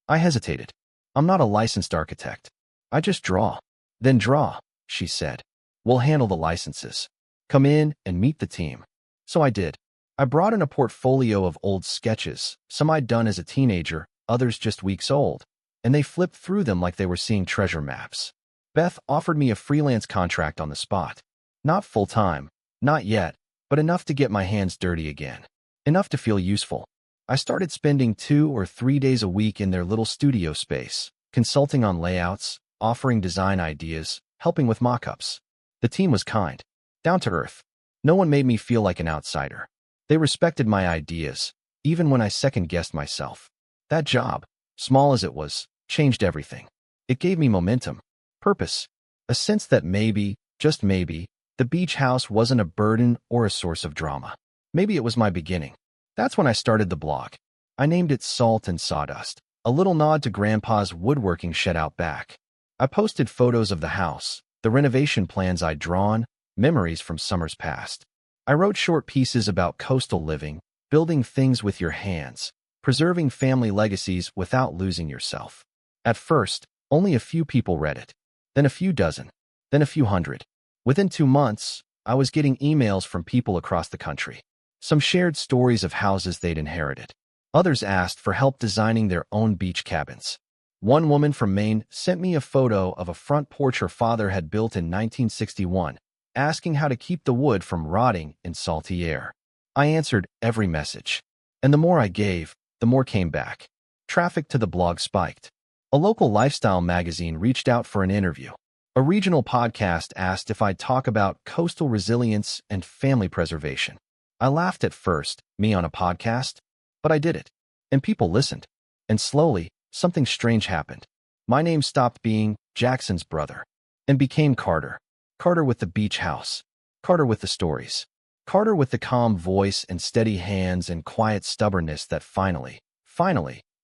I hesitated. "I'm not a licensed architect. I just draw." "Then draw," she said. "We'll handle the licenses. Come in and meet the team." So I did. I brought in a portfolio of old sketches, some I'd done as a teenager, others just weeks old, and they flipped through them like they were seeing treasure maps. Beth offered me a freelance contract on the spot. Not full-time, not yet, but enough to get my hands dirty again. Enough to feel useful. I started spending 2 or 3 days a week in their little studio space, consulting on layouts, offering design ideas, helping with mock-ups. The team was kind, down to earth. No one made me feel like an outsider. They respected my ideas, even when I second-guessed myself. That job, small as it was, changed everything. It gave me momentum, purpose, a sense that maybe, just maybe, the beach house wasn't a burden or a source of drama. Maybe it was my beginning. That's when I started the blog. I named it Salt and Sawdust, a little nod to Grandpa's woodworking shed out back. I posted photos of the house, the renovation plans I'd drawn, memories from summers past. I wrote short pieces about coastal living, building things with your hands, preserving family legacies without losing yourself. At first, only a few people read it, then a few dozen, then a few hundred. Within 2 months, I was getting emails from people across the country. Some shared stories of houses they'd inherited. Others asked for help designing their own beach cabins. One woman from Maine sent me a photo of a front porch her father had built in 1961, asking how to keep the wood from rotting in salty air. I answered every message. And the more I gave, the more came back. Traffic to the blog spiked. A local lifestyle magazine reached out for an interview. A regional podcast asked if I'd talk about coastal resilience and family preservation. I laughed at first, me on a podcast, but I did it. And people listened. And slowly, something strange happened. My name stopped being Jackson's brother and became Carter. Carter with the beach house. Carter with the stories. Carter with the calm voice and steady hands and quiet stubbornness that finally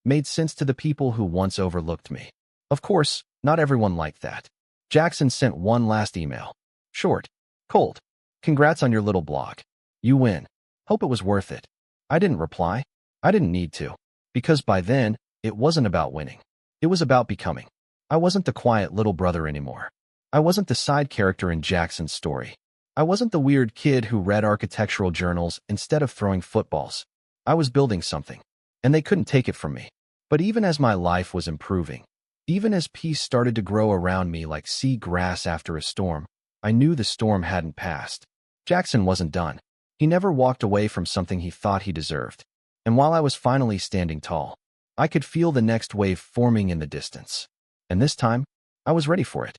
made sense to the people who once overlooked me. Of course, not everyone liked that. Jackson sent one last email. Short. Cold. "Congrats on your little blog. You win. Hope it was worth it." I didn't reply. I didn't need to. Because by then, it wasn't about winning. It was about becoming. I wasn't the quiet little brother anymore. I wasn't the side character in Jackson's story. I wasn't the weird kid who read architectural journals instead of throwing footballs. I was building something, and they couldn't take it from me. But even as my life was improving, even as peace started to grow around me like sea grass after a storm, I knew the storm hadn't passed. Jackson wasn't done. He never walked away from something he thought he deserved. And while I was finally standing tall, I could feel the next wave forming in the distance. And this time, I was ready for it.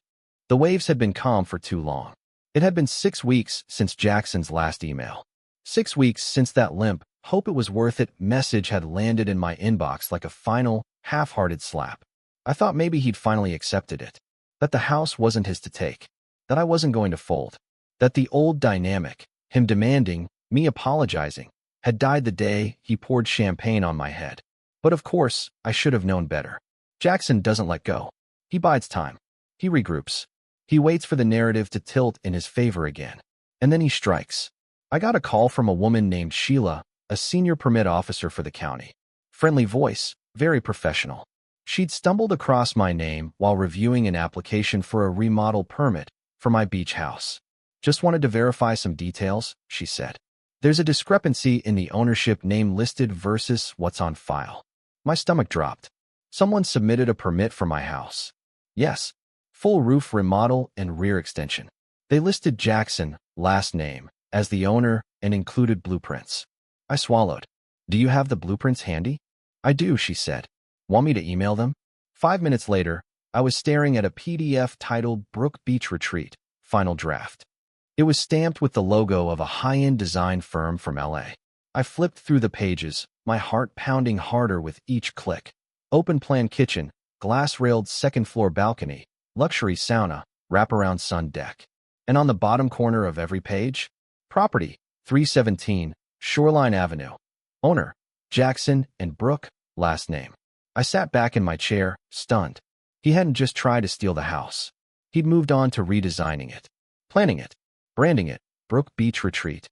The waves had been calm for too long. It had been 6 weeks since Jackson's last email. 6 weeks since that limp, "hope it was worth it" message had landed in my inbox like a final, half-hearted slap. I thought maybe he'd finally accepted it. That the house wasn't his to take. That I wasn't going to fold. That the old dynamic, him demanding, me apologizing, had died the day he poured champagne on my head. But of course, I should have known better. Jackson doesn't let go. He bides time. He regroups. He waits for the narrative to tilt in his favor again. And then he strikes. I got a call from a woman named Sheila, a senior permit officer for the county. Friendly voice, very professional. She'd stumbled across my name while reviewing an application for a remodel permit for my beach house. Just wanted to verify some details, she said. There's a discrepancy in the ownership name listed versus what's on file. My stomach dropped. Someone submitted a permit for my house. Yes, full roof remodel and rear extension. They listed Jackson, last name, as the owner and included blueprints. I swallowed. Do you have the blueprints handy? I do, she said. Want me to email them? 5 minutes later, I was staring at a PDF titled Brook Beach Retreat, Final Draft. It was stamped with the logo of a high-end design firm from LA. I flipped through the pages, my heart pounding harder with each click. Open-plan kitchen, glass-railed second-floor balcony, luxury sauna, wraparound sun deck. And on the bottom corner of every page, property, 317, Shoreline Avenue. Owner, Jackson and Brooke, last name. I sat back in my chair, stunned. He hadn't just tried to steal the house. He'd moved on to redesigning it, planning it, branding it, Brook Beach Retreat.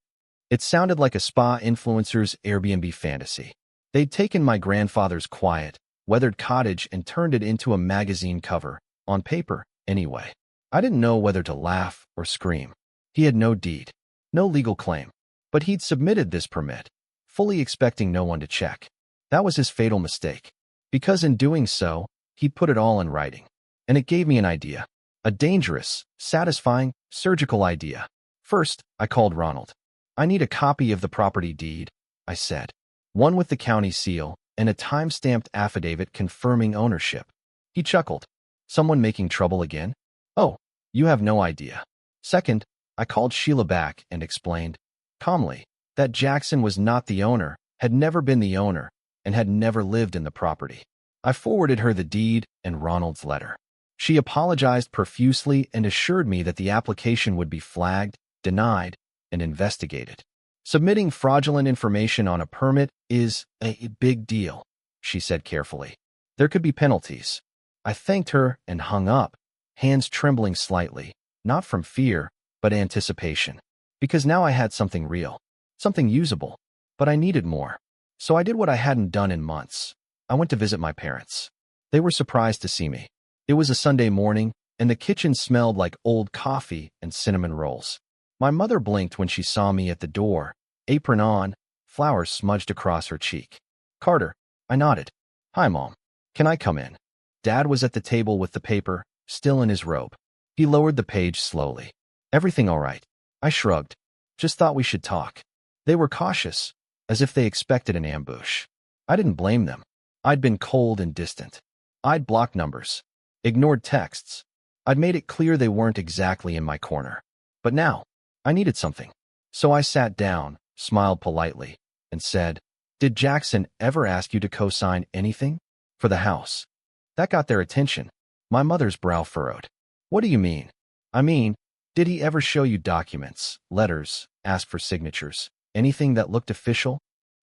It sounded like a spa influencer's Airbnb fantasy. They'd taken my grandfather's quiet, weathered cottage and turned it into a magazine cover, on paper, anyway. I didn't know whether to laugh or scream. He had no deed, no legal claim, but he'd submitted this permit, fully expecting no one to check. That was his fatal mistake, because in doing so, he'd put it all in writing. And it gave me an idea, a dangerous, satisfying, surgical idea. First, I called Ronald. I need a copy of the property deed, I said. One with the county seal and a time-stamped affidavit confirming ownership. He chuckled. Someone making trouble again? Oh, you have no idea. Second, I called Sheila back and explained, calmly, that Jackson was not the owner, had never been the owner, and had never lived in the property. I forwarded her the deed and Ronald's letter. She apologized profusely and assured me that the application would be flagged, denied, and investigated. Submitting fraudulent information on a permit is a big deal, she said carefully. There could be penalties. I thanked her and hung up, hands trembling slightly, not from fear, but anticipation. Because now I had something real, something usable, but I needed more. So I did what I hadn't done in months. I went to visit my parents. They were surprised to see me. It was a Sunday morning, and the kitchen smelled like old coffee and cinnamon rolls. My mother blinked when she saw me at the door, apron on, flowers smudged across her cheek. Carter, I nodded. Hi, Mom. Can I come in? Dad was at the table with the paper, still in his robe. He lowered the page slowly. Everything all right? I shrugged. Just thought we should talk. They were cautious, as if they expected an ambush. I didn't blame them. I'd been cold and distant. I'd blocked numbers, ignored texts. I'd made it clear they weren't exactly in my corner. But now, I needed something. So I sat down, smiled politely, and said, Did Jackson ever ask you to co-sign anything? For the house. That got their attention. My mother's brow furrowed. What do you mean? I mean, did he ever show you documents, letters, ask for signatures, anything that looked official?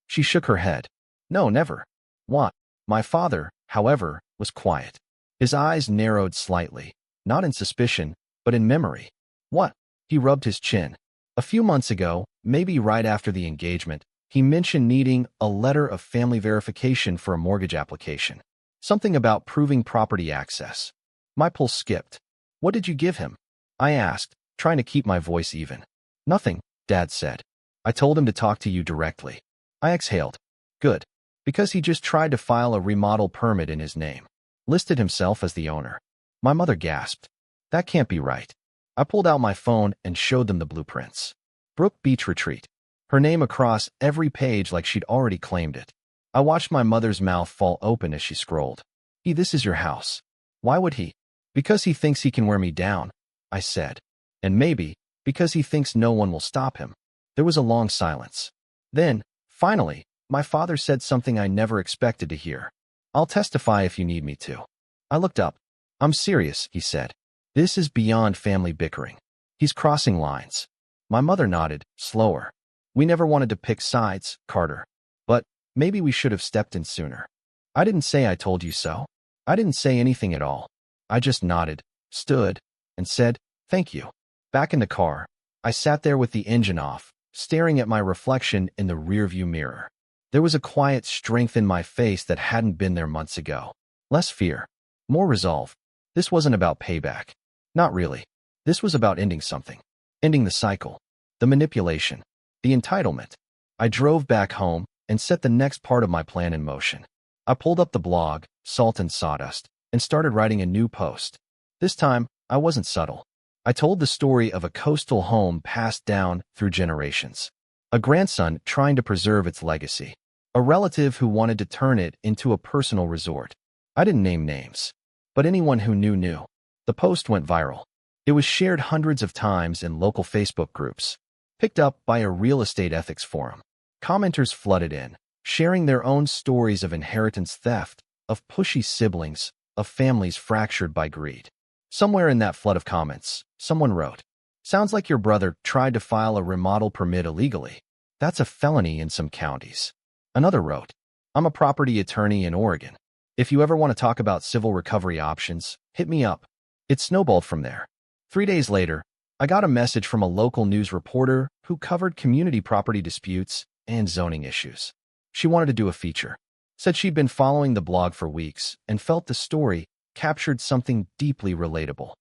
She shook her head. No, never. What? My father, however, was quiet. His eyes narrowed slightly, not in suspicion, but in memory. What? He rubbed his chin. A few months ago, maybe right after the engagement, he mentioned needing a letter of family verification for a mortgage application. Something about proving property access. My pulse skipped. What did you give him? I asked, trying to keep my voice even. Nothing, Dad said. I told him to talk to you directly. I exhaled. Good. Because he just tried to file a remodel permit in his name. Listed himself as the owner. My mother gasped. That can't be right. I pulled out my phone and showed them the blueprints. Brook Beach Retreat. Her name across every page like she'd already claimed it. I watched my mother's mouth fall open as she scrolled. This is your house. Why would he? Because he thinks he can wear me down, I said. And maybe, because he thinks no one will stop him. There was a long silence. Then, finally, my father said something I never expected to hear. I'll testify if you need me to. I looked up. I'm serious, he said. This is beyond family bickering. He's crossing lines. My mother nodded, slower. We never wanted to pick sides, Carter. But maybe we should have stepped in sooner. I didn't say I told you so. I didn't say anything at all. I just nodded, stood, and said, thank you. Back in the car, I sat there with the engine off, staring at my reflection in the rearview mirror. There was a quiet strength in my face that hadn't been there months ago. Less fear, more resolve. This wasn't about payback. Not really. This was about ending something. Ending the cycle, the manipulation, the entitlement. I drove back home and set the next part of my plan in motion. I pulled up the blog, Salt and Sawdust, and started writing a new post. This time, I wasn't subtle. I told the story of a coastal home passed down through generations. A grandson trying to preserve its legacy. A relative who wanted to turn it into a personal resort. I didn't name names, but anyone who knew. The post went viral. It was shared hundreds of times in local Facebook groups, picked up by a real estate ethics forum. Commenters flooded in, sharing their own stories of inheritance theft, of pushy siblings, of families fractured by greed. Somewhere in that flood of comments, someone wrote, "Sounds like your brother tried to file a remodel permit illegally. That's a felony in some counties." Another wrote, "I'm a property attorney in Oregon. If you ever want to talk about civil recovery options, hit me up." It snowballed from there. 3 days later, I got a message from a local news reporter who covered community property disputes and zoning issues. She wanted to do a feature. Said she'd been following the blog for weeks and felt the story captured something deeply relatable.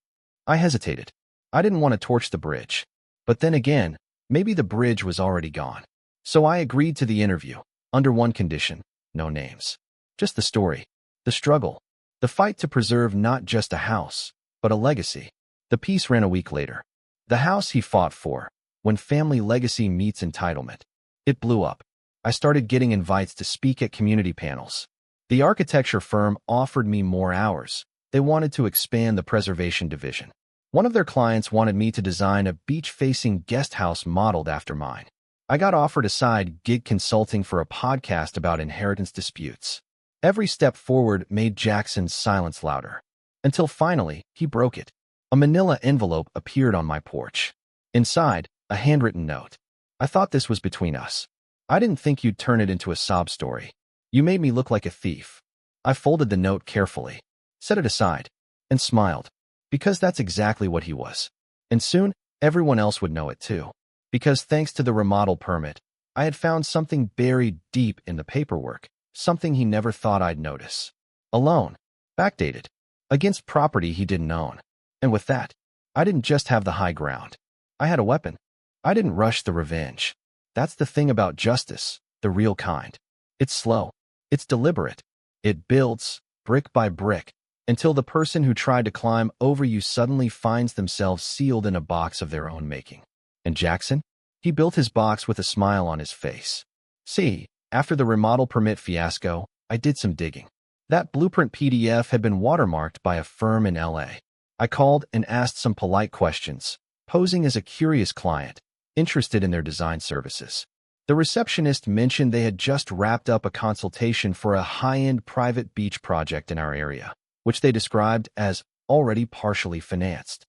I hesitated. I didn't want to torch the bridge. But then again, maybe the bridge was already gone. So I agreed to the interview, under one condition: no names. Just the story, the struggle, the fight to preserve not just a house, but a legacy. The piece ran a week later. The house he fought for, when family legacy meets entitlement. It blew up. I started getting invites to speak at community panels. The architecture firm offered me more hours. They wanted to expand the preservation division. One of their clients wanted me to design a beach-facing guest house modeled after mine. I got offered a side gig consulting for a podcast about inheritance disputes. Every step forward made Jackson's silence louder. Until finally, he broke it. A manila envelope appeared on my porch. Inside, a handwritten note. "I thought this was between us. I didn't think you'd turn it into a sob story. You made me look like a thief." I folded the note carefully, set it aside, and smiled, because that's exactly what he was. And soon, everyone else would know it too. Because thanks to the remodel permit, I had found something buried deep in the paperwork, something he never thought I'd notice. A loan, backdated, against property he didn't own. And with that, I didn't just have the high ground. I had a weapon. I didn't rush the revenge. That's the thing about justice, the real kind. It's slow. It's deliberate. It builds, brick by brick, until the person who tried to climb over you suddenly finds themselves sealed in a box of their own making. And Jackson? He built his box with a smile on his face. See, after the remodel permit fiasco, I did some digging. That blueprint PDF had been watermarked by a firm in LA. I called and asked some polite questions, posing as a curious client, interested in their design services. The receptionist mentioned they had just wrapped up a consultation for a high-end private beach project in our area, which they described as already partially financed.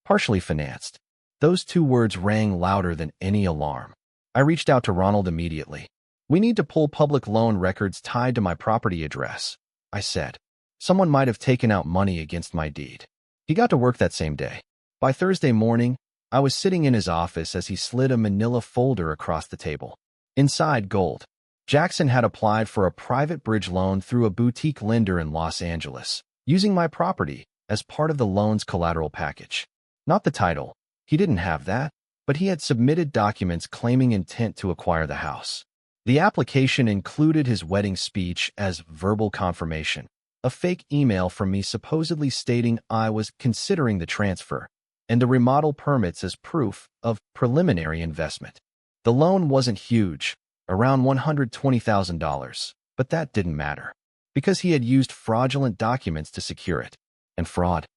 Partially financed. Those two words rang louder than any alarm. I reached out to Ronald immediately. "We need to pull public loan records tied to my property address," I said. "Someone might have taken out money against my deed." He got to work that same day. By Thursday morning, I was sitting in his office as he slid a manila folder across the table. Inside, gold. Jackson had applied for a private bridge loan through a boutique lender in Los Angeles, using my property as part of the loan's collateral package. Not the title. He didn't have that, but he had submitted documents claiming intent to acquire the house. The application included his wedding speech as verbal confirmation, a fake email from me supposedly stating I was considering the transfer, and the remodel permits as proof of preliminary investment. The loan wasn't huge, around $120,000, but that didn't matter, because he had used fraudulent documents to secure it. And fraud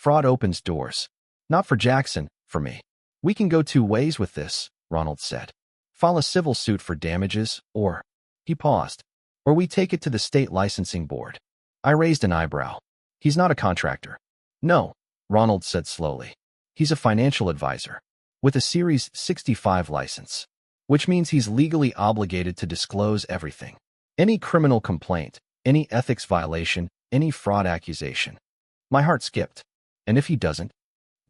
opens doors. Not for Jackson, for me. "We can go two ways with this," Ronald said. "File a civil suit for damages, or..." He paused. "Or we take it to the state licensing board." I raised an eyebrow. "He's not a contractor." "No," Ronald said slowly. "He's a financial advisor, with a Series 65 license, which means he's legally obligated to disclose everything. Any criminal complaint, any ethics violation, any fraud accusation." My heart skipped. And if he doesn't?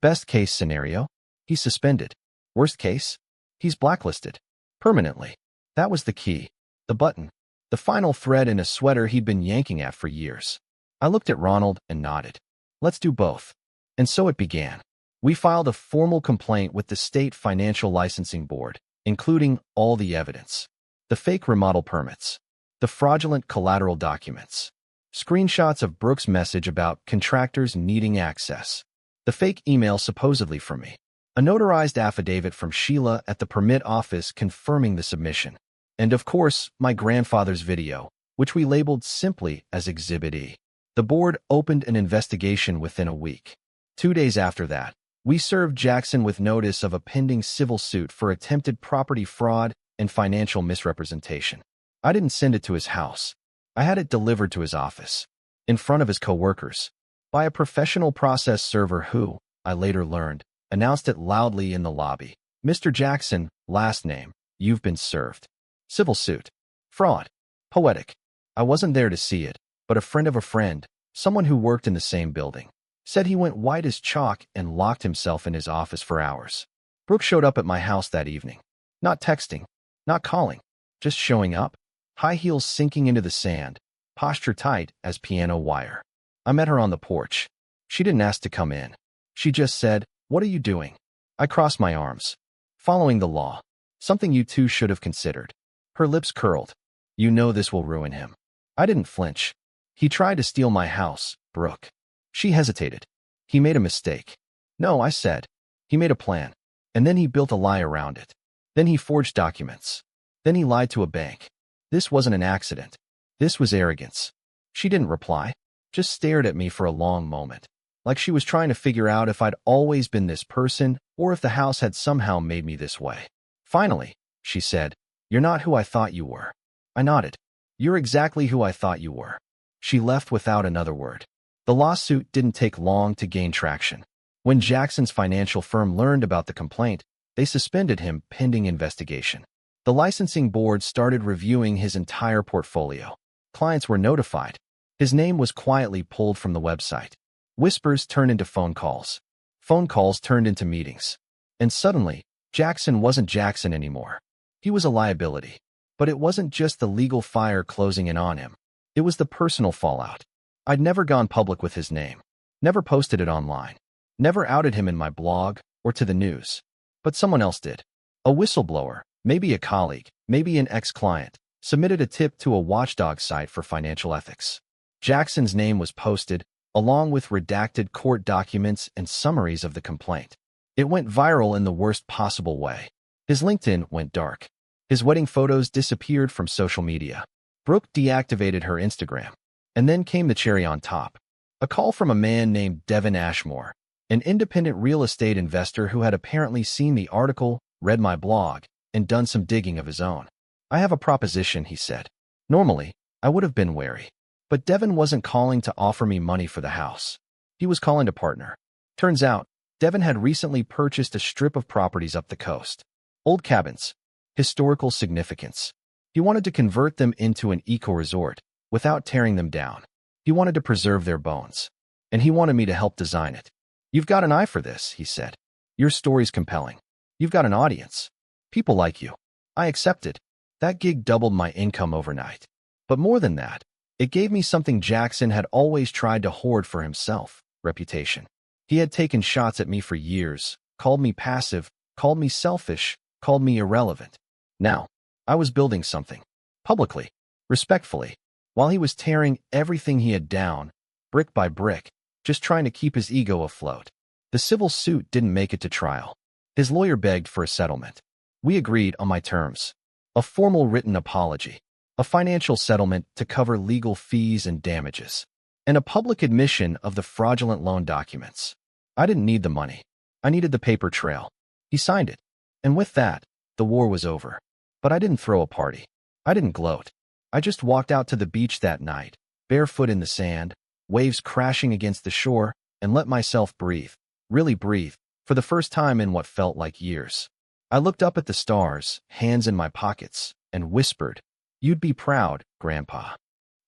Best case scenario? He's suspended. Worst case? He's blacklisted. Permanently. That was the key. The button. The final thread in a sweater he'd been yanking at for years. I looked at Ronald and nodded. Let's do both. And so it began. We filed a formal complaint with the State Financial Licensing Board, including all the evidence. The fake remodel permits. The fraudulent collateral documents. Screenshots of Brooks' message about contractors needing access. The fake email supposedly from me. A notarized affidavit from Sheila at the permit office confirming the submission. And of course, my grandfather's video, which we labeled simply as Exhibit E. The board opened an investigation within a week. 2 days after that, we served Jackson with notice of a pending civil suit for attempted property fraud and financial misrepresentation. I didn't send it to his house. I had it delivered to his office, in front of his coworkers, by a professional process server who, I later learned, announced it loudly in the lobby. Mr. Jackson, last name, you've been served. Civil suit. Fraud. Poetic. I wasn't there to see it, but a friend of a friend, someone who worked in the same building, said he went white as chalk and locked himself in his office for hours. Brooke showed up at my house that evening. Not texting, not calling, just showing up. High heels sinking into the sand, posture tight as piano wire. I met her on the porch. She didn't ask to come in. She just said, "What are you doing?" I crossed my arms. "Following the law. Something you two should have considered." Her lips curled. "You know this will ruin him." I didn't flinch. "He tried to steal my house, Brooke." She hesitated. "He made a mistake." "No," I said. "He made a plan. And then he built a lie around it. Then he forged documents. Then he lied to a bank. This wasn't an accident. This was arrogance." She didn't reply, just stared at me for a long moment, like she was trying to figure out if I'd always been this person or if the house had somehow made me this way. Finally, she said, "You're not who I thought you were." I nodded. "You're exactly who I thought you were." She left without another word. The lawsuit didn't take long to gain traction. When Jackson's financial firm learned about the complaint, they suspended him pending investigation. The licensing board started reviewing his entire portfolio. Clients were notified. His name was quietly pulled from the website. Whispers turned into phone calls. Phone calls turned into meetings. And suddenly, Jackson wasn't Jackson anymore. He was a liability. But it wasn't just the legal fire closing in on him. It was the personal fallout. I'd never gone public with his name. Never posted it online. Never outed him in my blog or to the news. But someone else did. A whistleblower, maybe a colleague, maybe an ex-client, submitted a tip to a watchdog site for financial ethics. Jackson's name was posted, along with redacted court documents and summaries of the complaint. It went viral in the worst possible way. His LinkedIn went dark. His wedding photos disappeared from social media. Brooke deactivated her Instagram. And then came the cherry on top. A call from a man named Devin Ashmore, an independent real estate investor who had apparently seen the article, read my blog, and done some digging of his own. "I have a proposition," he said. Normally, I would have been wary. But Devin wasn't calling to offer me money for the house. He was calling to partner. Turns out, Devin had recently purchased a strip of properties up the coast. Old cabins. Historical significance. He wanted to convert them into an eco-resort without tearing them down. He wanted to preserve their bones. And he wanted me to help design it. "You've got an eye for this," he said. "Your story's compelling. You've got an audience. People like you." I accepted. That gig doubled my income overnight. But more than that, it gave me something Jackson had always tried to hoard for himself: reputation. He had taken shots at me for years, called me passive, called me selfish, called me irrelevant. Now, I was building something. Publicly. Respectfully. While he was tearing everything he had down, brick by brick, just trying to keep his ego afloat. The civil suit didn't make it to trial. His lawyer begged for a settlement. We agreed on my terms. A formal written apology. A financial settlement to cover legal fees and damages. And a public admission of the fraudulent loan documents. I didn't need the money. I needed the paper trail. He signed it. And with that, the war was over. But I didn't throw a party. I didn't gloat. I just walked out to the beach that night, barefoot in the sand, waves crashing against the shore, and let myself breathe, really breathe, for the first time in what felt like years. I looked up at the stars, hands in my pockets, and whispered, "You'd be proud, Grandpa."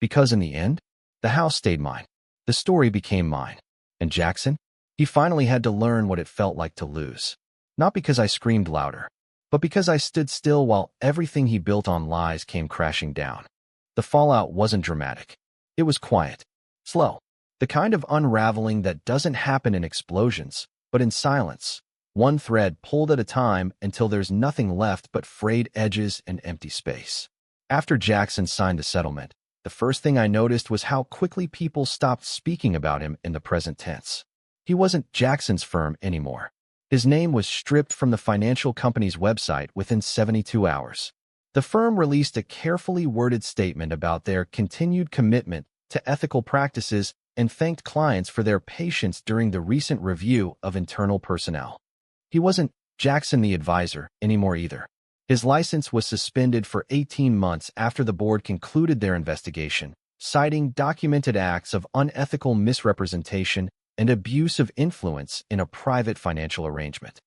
Because in the end, the house stayed mine. The story became mine. And Jackson? He finally had to learn what it felt like to lose. Not because I screamed louder, but because I stood still while everything he built on lies came crashing down. The fallout wasn't dramatic. It was quiet, slow, the kind of unraveling that doesn't happen in explosions, but in silence, one thread pulled at a time until there's nothing left but frayed edges and empty space. After Jackson signed the settlement, the first thing I noticed was how quickly people stopped speaking about him in the present tense. He wasn't Jackson's firm anymore. His name was stripped from the financial company's website within 72 hours. The firm released a carefully worded statement about their continued commitment to ethical practices and thanked clients for their patience during the recent review of internal personnel. He wasn't Jackson the advisor anymore either. His license was suspended for 18 months after the board concluded their investigation, citing documented acts of unethical misrepresentation and abuse of influence in a private financial arrangement.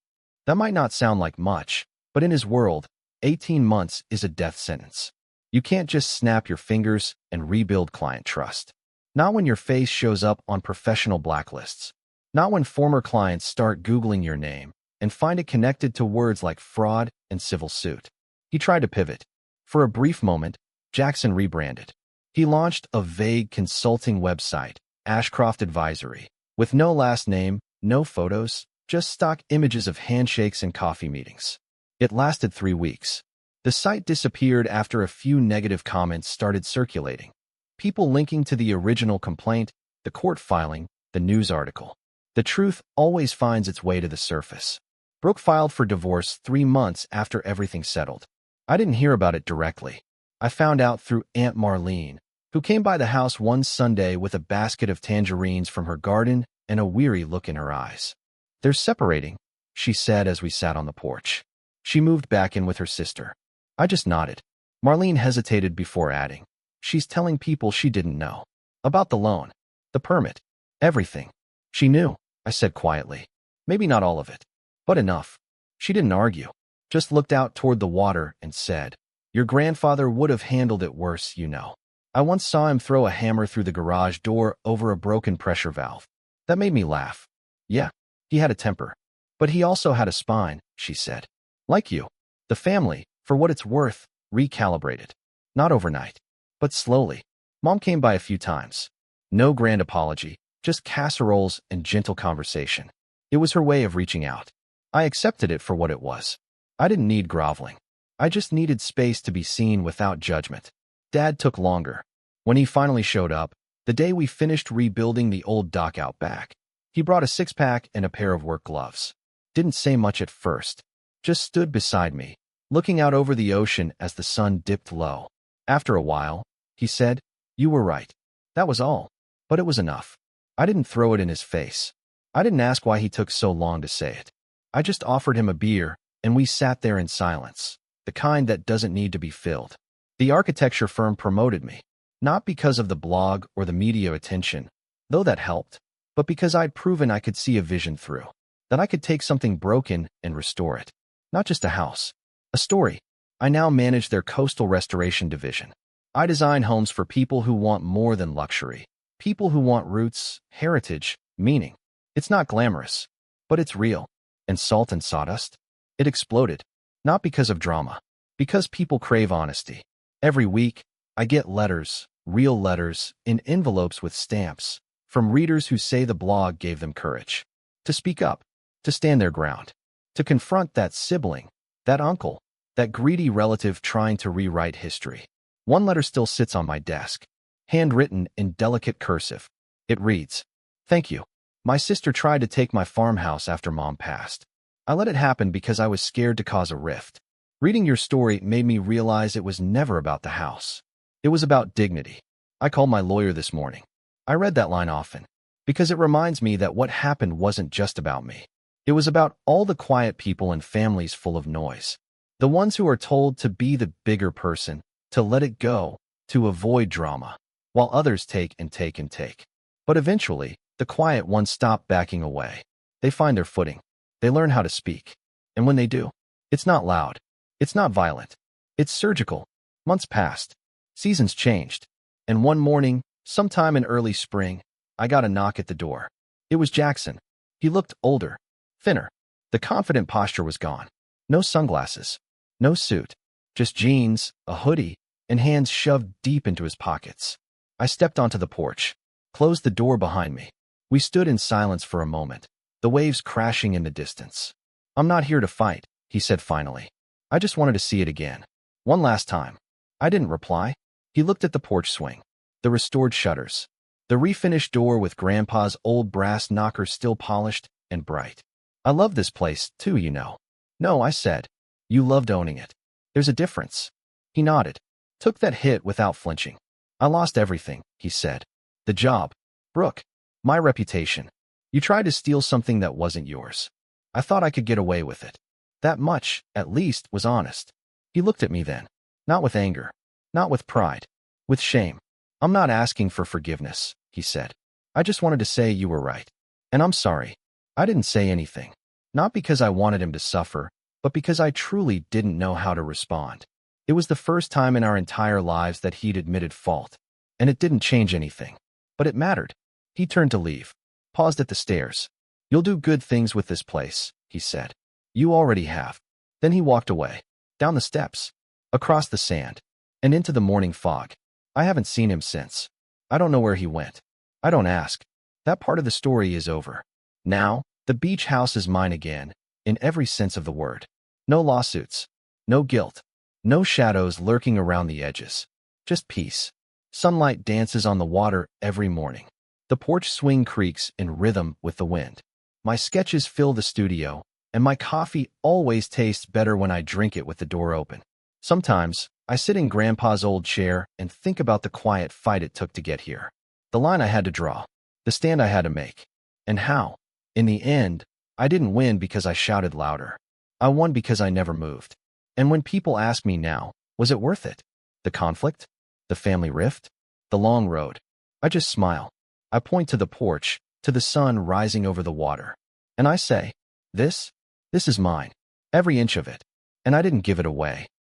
That might not sound like much, but in his world, 18 months is a death sentence. You can't just snap your fingers and rebuild client trust. Not when your face shows up on professional blacklists. Not when former clients start Googling your name and find it connected to words like fraud and civil suit. He tried to pivot. For a brief moment, Jackson rebranded. He launched a vague consulting website, Ashcroft Advisory, with no last name, no photos, just stock images of handshakes and coffee meetings. It lasted 3 weeks. The site disappeared after a few negative comments started circulating. People linking to the original complaint, the court filing, the news article. The truth always finds its way to the surface. Brooke filed for divorce 3 months after everything settled. I didn't hear about it directly. I found out through Aunt Marlene, who came by the house one Sunday with a basket of tangerines from her garden and a weary look in her eyes. "They're separating," she said as we sat on the porch. She moved back in with her sister. I just nodded. Marlene hesitated before adding, "She's telling people she didn't know. About the loan, the permit, everything." "She knew," I said quietly. "Maybe not all of it, but enough." She didn't argue, just looked out toward the water and said, "Your grandfather would have handled it worse, you know. I once saw him throw a hammer through the garage door over a broken pressure valve." That made me laugh. "Yeah, he had a temper. But he also had a spine," she said. "Like you. The family, for what it's worth, recalibrated. Not overnight, but slowly. Mom came by a few times. No grand apology, just casseroles and gentle conversation. It was her way of reaching out. I accepted it for what it was. I didn't need groveling. I just needed space to be seen without judgment. Dad took longer. When he finally showed up, the day we finished rebuilding the old dock out back, he brought a 6-pack and a pair of work gloves. Didn't say much at first. Just stood beside me, looking out over the ocean as the sun dipped low. After a while, he said, "You were right." That was all. But it was enough. I didn't throw it in his face. I didn't ask why he took so long to say it. I just offered him a beer, and we sat there in silence, the kind that doesn't need to be filled. The architecture firm promoted me, not because of the blog or the media attention, though that helped, but because I'd proven I could see a vision through, that I could take something broken and restore it. Not just a house, a story. I now manage their coastal restoration division. I design homes for people who want more than luxury, people who want roots, heritage, meaning. It's not glamorous, but it's real. And Salt and Sawdust? It exploded. Not because of drama, because people crave honesty. Every week, I get letters, real letters, in envelopes with stamps, from readers who say the blog gave them courage. To speak up, to stand their ground, to confront that sibling, that uncle, that greedy relative trying to rewrite history. One letter still sits on my desk, handwritten in delicate cursive. It reads, "Thank you. My sister tried to take my farmhouse after Mom passed. I let it happen because I was scared to cause a rift. Reading your story made me realize it was never about the house. It was about dignity. I called my lawyer this morning. I read that line often, because it reminds me that what happened wasn't just about me. It was about all the quiet people and families full of noise. The ones who are told to be the bigger person, to let it go, to avoid drama, while others take and take and take. But eventually, the quiet ones stop backing away. They find their footing. They learn how to speak. And when they do, it's not loud. It's not violent. It's surgical. Months passed. Seasons changed. And one morning, sometime in early spring, I got a knock at the door. It was Jackson. He looked older, thinner. The confident posture was gone. No sunglasses. No suit. Just jeans, a hoodie, and hands shoved deep into his pockets. I stepped onto the porch, closed the door behind me. We stood in silence for a moment, the waves crashing in the distance. "I'm not here to fight," he said finally. "I just wanted to see it again. One last time." I didn't reply. He looked at the porch swing, the restored shutters, the refinished door with Grandpa's old brass knocker still polished and bright. "I love this place, too, you know." "No," I said. "You loved owning it. There's a difference." He nodded, took that hit without flinching. "I lost everything," he said. "The job, Brooke, my reputation. You tried to steal something that wasn't yours. I thought I could get away with it. That much, at least, was honest." He looked at me then, not with anger, not with pride, with shame. "I'm not asking for forgiveness," he said. "I just wanted to say you were right. And I'm sorry." I didn't say anything, not because I wanted him to suffer, but because I truly didn't know how to respond. It was the first time in our entire lives that he'd admitted fault, and it didn't change anything. But it mattered. He turned to leave, paused at the stairs. "You'll do good things with this place," he said. "You already have." Then he walked away, down the steps, across the sand, and into the morning fog. I haven't seen him since. I don't know where he went. I don't ask. That part of the story is over. Now, the beach house is mine again, in every sense of the word. No lawsuits. No guilt. No shadows lurking around the edges. Just peace. Sunlight dances on the water every morning. The porch swing creaks in rhythm with the wind. My sketches fill the studio, and my coffee always tastes better when I drink it with the door open. Sometimes, I sit in Grandpa's old chair and think about the quiet fight it took to get here. The line I had to draw. The stand I had to make. And how, in the end, I didn't win because I shouted louder. I won because I never moved. And when people ask me now, was it worth it? The conflict? The family rift? The long road? I just smile. I point to the porch, to the sun rising over the water. And I say, this is mine. Every inch of it. And I didn't give it away.